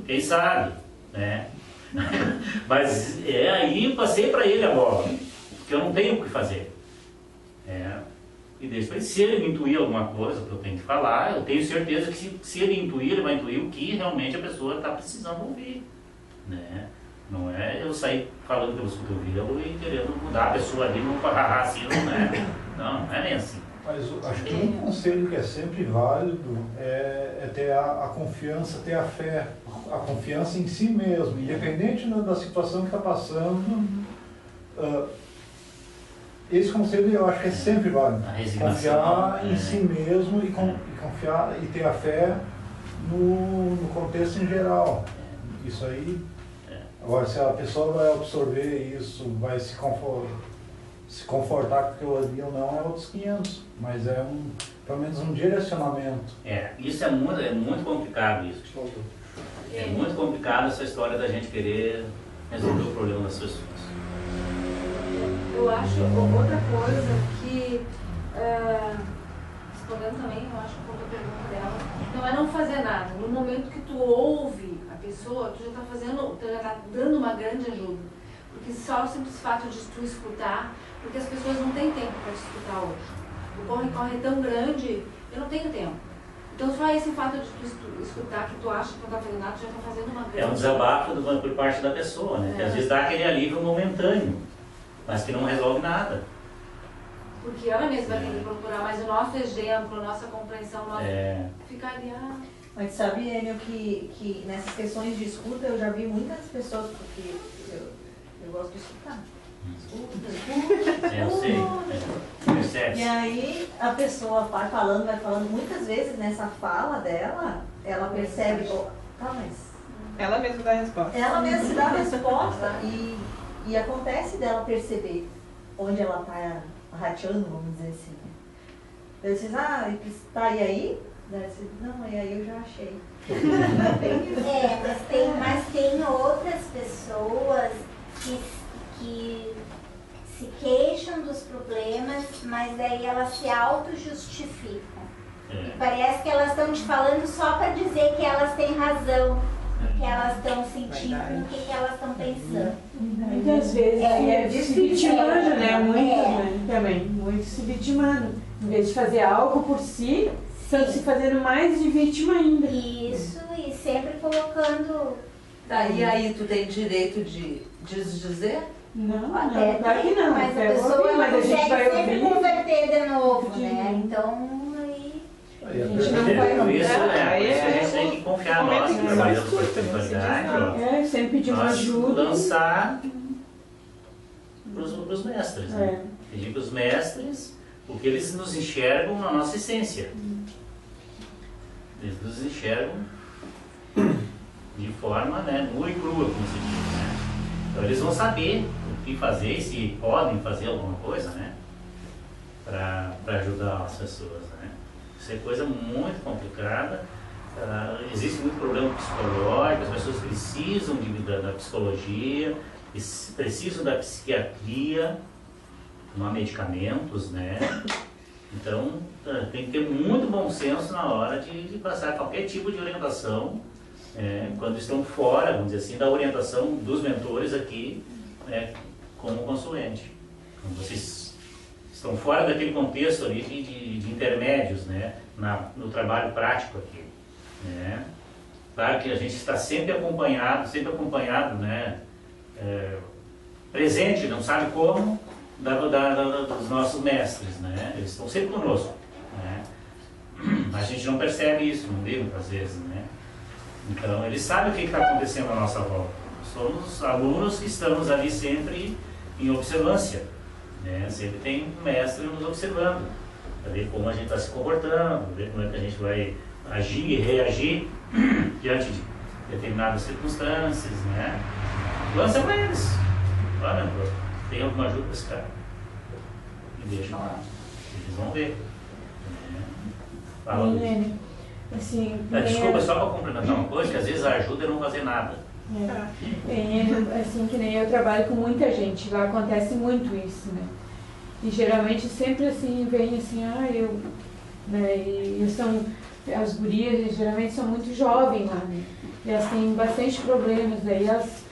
Speaker 1: Quem sabe, né? Mas aí passei para ele a bola, porque eu não tenho o que fazer. E depois, se ele me intuir alguma coisa que eu tenho que falar, eu tenho certeza que se ele intuir, ele vai intuir o que realmente a pessoa está precisando ouvir, né? Não é eu sair falando pelos cotovelos e querendo mudar a pessoa ali, não farrar assim, não é. Não é nem assim.
Speaker 10: Mas acho que um conselho que é sempre válido é ter a confiança, ter a fé, a confiança em si mesmo, independente da situação que está passando. Esse conselho eu acho que é sempre válido. Confiar em si mesmo e confiar e ter a fé no contexto em geral. Isso aí. Agora, se a pessoa vai absorver isso, vai se confortar com aquilo ali ou não, é outros 500. Mas é pelo menos um direcionamento.
Speaker 1: Isso é muito complicado isso. É muito complicado essa história da gente querer resolver o problema das pessoas.
Speaker 16: Eu acho outra coisa que, respondendo também, eu acho que a pergunta dela, não é não fazer nada. No momento que tu ouve a pessoa, tu já está dando uma grande ajuda. Porque só o simples fato de tu escutar, porque as pessoas não têm tempo para te escutar hoje. O corre-corre é tão grande, eu não tenho tempo. Então só esse fato de tu escutar que tu acha que não está fazendo nada, tu já está fazendo uma grande
Speaker 1: É um desabafo por parte da pessoa, né? Que às vezes dá aquele alívio momentâneo, mas que não resolve nada.
Speaker 16: Porque ela mesma tem que procurar, mas o nosso exemplo, a nossa compreensão, ficar ali.
Speaker 14: Mas sabe, Enio, que nessas questões de escuta eu já vi muitas pessoas, porque eu gosto de escutar. Escuta.
Speaker 1: Eu sei.
Speaker 14: E aí a pessoa vai falando, muitas vezes nessa fala dela, ela percebe, mas...
Speaker 8: Ela mesma dá a resposta.
Speaker 14: Ela mesma se dá a resposta e acontece dela perceber onde ela está rateando, vamos dizer assim. Eu disse, tá, e aí? Não, e aí eu já achei.
Speaker 9: Mas tem outras pessoas que se queixam dos problemas, mas daí elas se auto-justificam. E parece que elas estão te falando só para dizer que elas têm razão, o que elas estão sentindo, o que elas estão pensando.
Speaker 11: Muitas vezes se vitimando, né? Muito, também. Muito se vitimando. Em vez de fazer algo por si, estão se fazendo mais de vítima ainda.
Speaker 9: Isso, e sempre colocando...
Speaker 6: Tá, e aí tu tem direito de desdizer?
Speaker 11: Não, claro que não.
Speaker 9: Mas a pessoa
Speaker 11: mas a gente vai
Speaker 9: sempre converter de novo, né? Então, aí...
Speaker 11: A gente não vai
Speaker 1: por isso a gente tem que confiar nós, que trabalhamos com a espiritualidade,
Speaker 11: sempre pedir uma ajuda.
Speaker 1: Lançar para os mestres, né? Pedir para os mestres, porque eles nos enxergam na nossa essência. Eles nos enxergam de forma, né, nua e crua, como se diz, né? Então eles vão saber o que fazer e se podem fazer alguma coisa, né, para ajudar as pessoas, né? Isso é coisa muito complicada. Existe muito problema psicológico, as pessoas precisam da psicologia, precisam da psiquiatria, tomar medicamentos, né? Então tem que ter muito bom senso na hora de passar qualquer tipo de orientação, quando estão fora, vamos dizer assim, da orientação dos mentores aqui, como consulente. Quando vocês estão fora daquele contexto ali de intermédios, né, no trabalho prático aqui, né. Claro que a gente está sempre acompanhado, né, presente, não sabe como, dos nossos mestres, né, eles estão sempre conosco, né. A gente não percebe isso, não vê muitas vezes, né. Então, eles sabem o que está acontecendo à nossa volta. Somos alunos que estamos ali sempre em observância, né? Sempre tem um mestre nos observando, para ver como a gente está se comportando, para ver como é que a gente vai agir e reagir diante de determinadas circunstâncias, né? Lança para eles. Olha, tem alguma ajuda para esse cara? E deixa lá. Eles vão ver. Fala, Luiz.
Speaker 11: Assim,
Speaker 1: desculpa, só para complementar uma coisa, que às vezes a ajuda é não fazer nada.
Speaker 11: Assim, que nem eu trabalho com muita gente, lá acontece muito isso, né? E geralmente sempre assim, vem assim, né? E são, as gurias geralmente são muito jovens lá, né? E elas têm bastante problemas, daí elas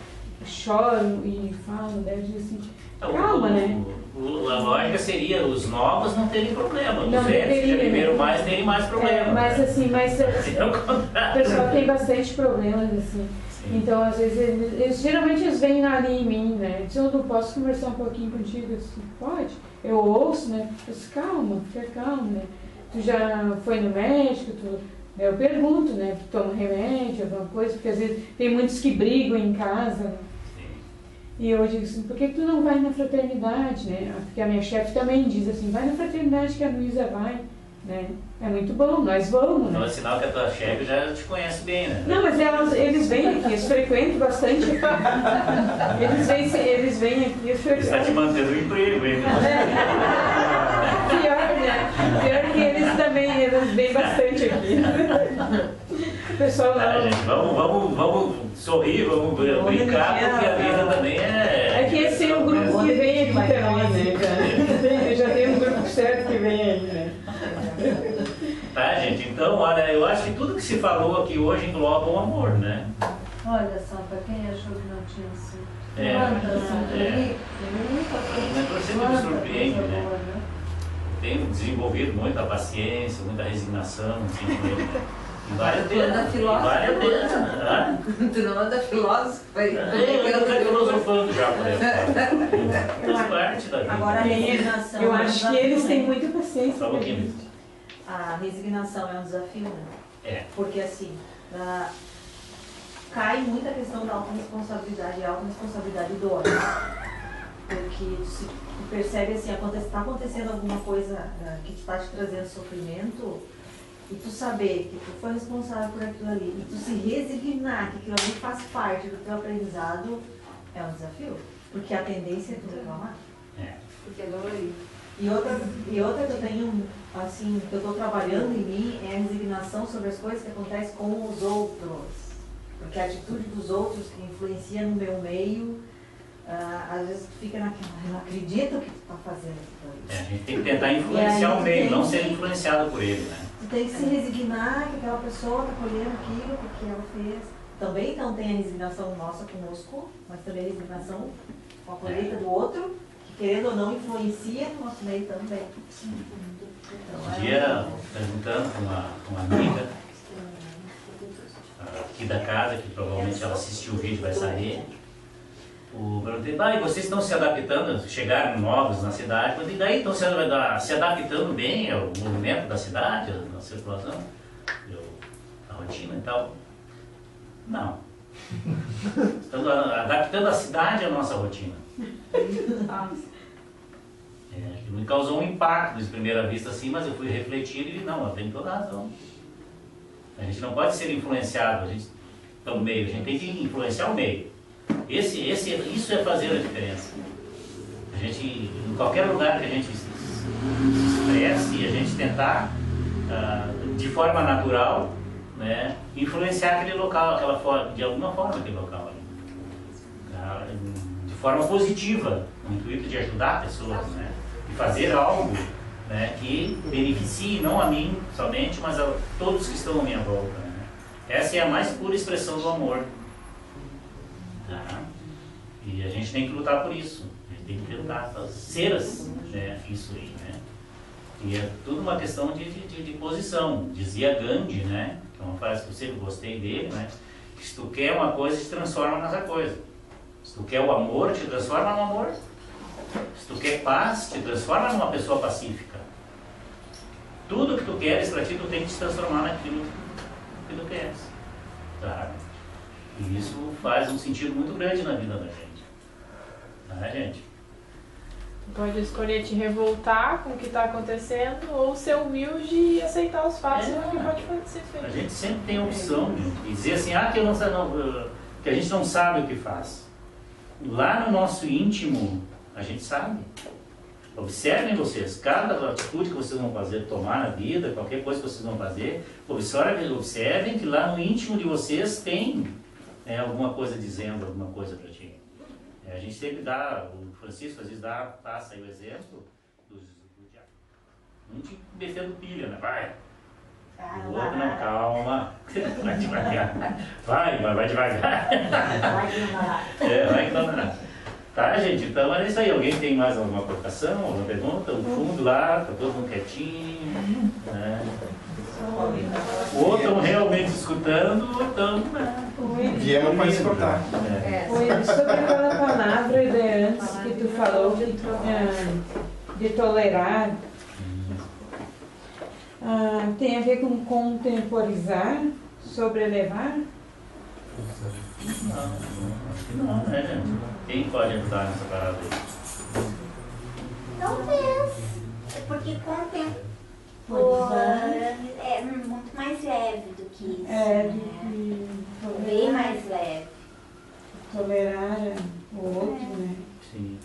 Speaker 11: choram e falam, daí assim, calma, né?
Speaker 1: A lógica seria os novos não terem problema, os
Speaker 11: Não
Speaker 1: velhos que já
Speaker 11: teria,
Speaker 1: viveram
Speaker 11: né?
Speaker 1: mais terem mais problema.
Speaker 11: Mas
Speaker 1: né?
Speaker 11: assim, o pessoal tem bastante problemas, assim.
Speaker 1: Sim.
Speaker 11: Então, às vezes, geralmente eles vêm ali em mim, né? Se eu não posso conversar um pouquinho contigo, assim, pode? Eu ouço, né? Eu disse, calma, fica calmo, né? Tu já foi no médico? Eu pergunto, né? Tu toma remédio, alguma coisa? Porque às vezes tem muitos que brigam em casa, né? E eu digo assim, por que tu não vai na fraternidade, né? Porque a minha chefe também diz assim, vai na fraternidade que a Luísa vai, né? É muito bom, nós vamos, né?
Speaker 1: Então é sinal que a tua chefe já te conhece bem, né?
Speaker 11: Não, mas eles vêm aqui, eles frequentam bastante aqui. Eles vêm aqui, eles frequentam.
Speaker 1: Está te mantendo o emprego, hein?
Speaker 11: Pior, né? Pior que eles vêm bastante aqui. Pessoal,
Speaker 1: gente, vamos sorrir, vamos brincar, porque a vida também é...
Speaker 11: É que esse é o grupo que vem aqui também, né? Já tem um grupo certo que vem aí, né?
Speaker 1: Tá, gente? Então, olha, eu acho que tudo que se falou aqui hoje engloba o amor, né?
Speaker 2: Olha só, para quem achou que não tinha sido.
Speaker 1: Você me surpreende, né? Tenho desenvolvido muita paciência, muita resignação, assim, e várias vezes.
Speaker 6: Tu não anda filósofo?
Speaker 1: Eu estou filosofando já, por exemplo. Faz parte da vida.
Speaker 14: Agora a resignação.
Speaker 11: Eu acho que eles têm muita paciência.
Speaker 1: Só um pouquinho.
Speaker 14: A resignação é um desafio, né?
Speaker 1: É.
Speaker 14: Porque assim, cai muita questão da autorresponsabilidade, a autorresponsabilidade dói. Porque tu percebe assim, está acontecendo alguma coisa que está te trazendo sofrimento, e tu saber que tu foi responsável por aquilo ali, e tu se resignar que aquilo ali faz parte do teu aprendizado, é um desafio. Porque a tendência é tu reclamar.
Speaker 1: É.
Speaker 14: Porque é dolorido. E outra que eu tenho, assim, que eu estou trabalhando em mim é a resignação sobre as coisas que acontecem com os outros. Porque a atitude dos outros que influencia no meu meio, às vezes tu fica naquela, eu não acredito que tu está fazendo isso.
Speaker 1: A gente tem que tentar influenciar o meio, não ser influenciado por ele, né?
Speaker 14: Tu tem que se resignar que aquela pessoa está colhendo aquilo porque ela fez. Também então tem a resignação nossa conosco, mas também a resignação com a colheita do outro, que querendo ou não influencia no nosso meio também. Então,
Speaker 1: Um dia, perguntando com uma amiga aqui da casa, que provavelmente ela assistiu o vídeo e vai sair, perguntei, e vocês estão se adaptando, chegaram novos na cidade, e daí estão se adaptando bem ao movimento da cidade, à circulação, à rotina e tal? Não. Estamos adaptando a cidade à nossa rotina. Que me causou um impacto de primeira vista assim, mas eu fui refletir e não, ela tem toda a razão. A gente não pode ser influenciado, a gente está no meio, a gente tem que influenciar o meio. Isso é fazer a diferença. A gente, em qualquer lugar que a gente se expresse, a gente tentar, de forma natural, né, influenciar aquele local, de alguma forma aquele local. De forma positiva, no intuito de ajudar pessoas, né, de fazer algo, né, que beneficie não a mim somente, mas a todos que estão à minha volta. Né. Essa é a mais pura expressão do amor. Tá? E a gente tem que lutar por isso. A gente tem que tentar ser assim, né? Isso aí, né? E é tudo uma questão de posição. Dizia Gandhi, né? Que é uma frase que eu sempre gostei dele, né? Que se tu quer uma coisa, te transforma nessa coisa. Se tu quer o amor, te transforma no amor. Se tu quer paz, te transforma numa pessoa pacífica. Tudo que tu queres para ti, tu tem que te transformar naquilo que tu queres. Tá? E isso faz um sentido muito grande na vida da gente. Tá, gente?
Speaker 8: Pode escolher te revoltar com o que está acontecendo ou ser humilde e aceitar os fatos do que pode ser feito.
Speaker 1: A gente sempre tem a opção de dizer assim, que eu não, que a gente não sabe o que faz. Lá no nosso íntimo, a gente sabe. Observem vocês, cada atitude que vocês vão fazer, tomar na vida, qualquer coisa que vocês vão fazer, observem que lá no íntimo de vocês tem alguma coisa dizendo alguma coisa para ti. A gente sempre dá, o Francisco às vezes passa aí o exemplo do diabo. Um te metendo pilha, né? Vai. O outro não, calma. Vai devagar. Vai devagar. Vai que não dá nada. Tá, gente? Então é isso aí. Alguém tem mais alguma colocação, alguma pergunta? O fundo lá, tá todo mundo quietinho. Né? Ou estão realmente escutando, ou estão...
Speaker 15: Viemos para escutar.
Speaker 11: Oi, sobre aquela palavra de antes que tu falou de tolerar, tem a ver com contemporizar, sobrelevar?
Speaker 1: Não, acho que não, né, gente? Quem pode ajudar nessa parada aí?
Speaker 9: Talvez. Porque contemporizar é muito mais leve do que isso. Bem mais leve.
Speaker 11: Tolerar o outro, né?
Speaker 1: Sim.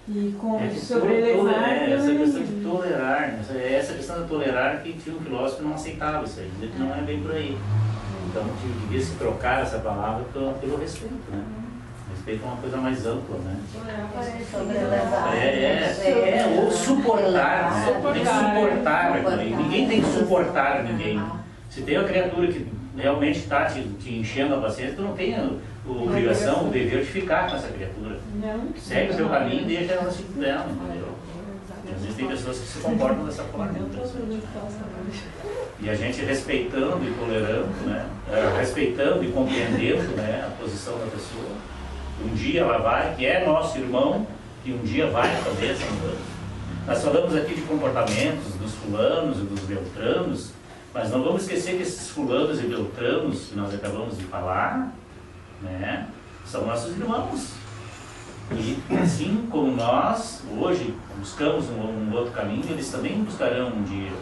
Speaker 11: E sobrelevar.
Speaker 1: Essa questão de tolerar, essa questão de tolerar que tinha um filósofo que não aceitava isso aí, que não é bem por aí. Então devia se trocar essa palavra pelo respeito, né? Respeito é uma coisa mais ampla, né? Ou suportar, né? Tem que suportar aquilo aí. Ninguém tem que suportar ninguém. Se tem uma criatura que realmente está te enchendo a paciência, tu não tem a obrigação, o dever de ficar com essa criatura. Segue o seu caminho e deixa ela se dela, entendeu? Existem pessoas que se comportam dessa forma. E a gente respeitando e tolerando, né? Respeitando e compreendendo, né, a posição da pessoa. Um dia ela vai, que é nosso irmão, que um dia vai talvez mudando. Nós falamos aqui de comportamentos dos fulanos e dos beltranos, mas não vamos esquecer que esses fulanos e beltranos que nós acabamos de falar, né, são nossos irmãos. E assim como nós, hoje, buscamos um outro caminho, eles também buscarão um dia.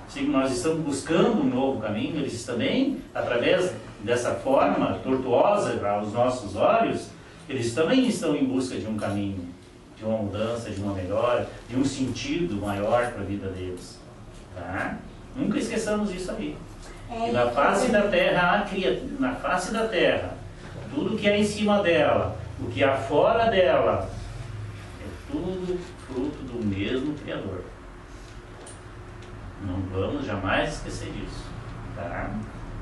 Speaker 1: Assim como nós estamos buscando um novo caminho, eles também, através dessa forma tortuosa aos nossos olhos, eles também estão em busca de um caminho, de uma mudança, de uma melhora, de um sentido maior para a vida deles. Tá? Nunca esqueçamos isso aí. E na face da terra, na face da terra, tudo que é em cima dela, o que há fora dela, é tudo fruto do mesmo Criador. Não vamos jamais esquecer disso. Tá?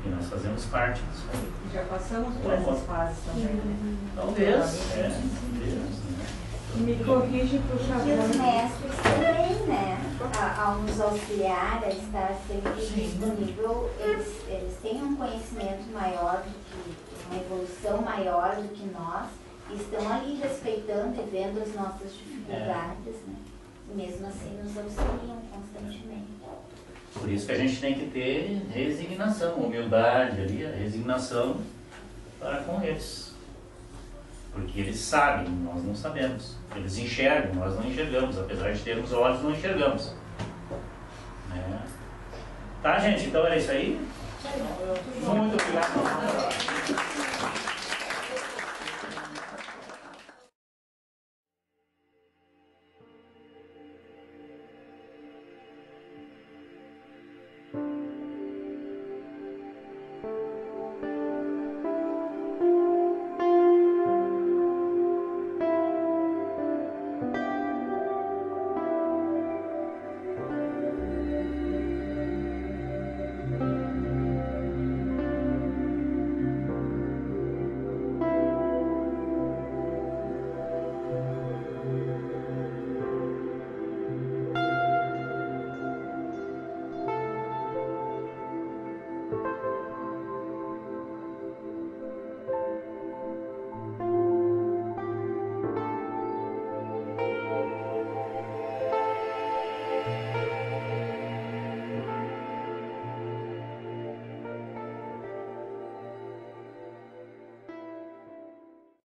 Speaker 1: E nós fazemos parte disso aí.
Speaker 14: Já passamos por essas fases também, né?
Speaker 1: Talvez.
Speaker 11: Me corrige, por favor.
Speaker 9: E os mestres também, né? Ao nos auxiliar, a estar sempre disponível, eles têm um conhecimento maior do que, uma evolução maior do que nós, e estão ali respeitando e vendo as nossas dificuldades, né? E mesmo assim nos auxiliam constantemente.
Speaker 1: Por isso que a gente tem que ter resignação, humildade ali, a resignação para com eles. Porque eles sabem, nós não sabemos. Eles enxergam, nós não enxergamos. Apesar de termos olhos, não enxergamos. Tá, gente? Então era isso aí? Muito obrigado.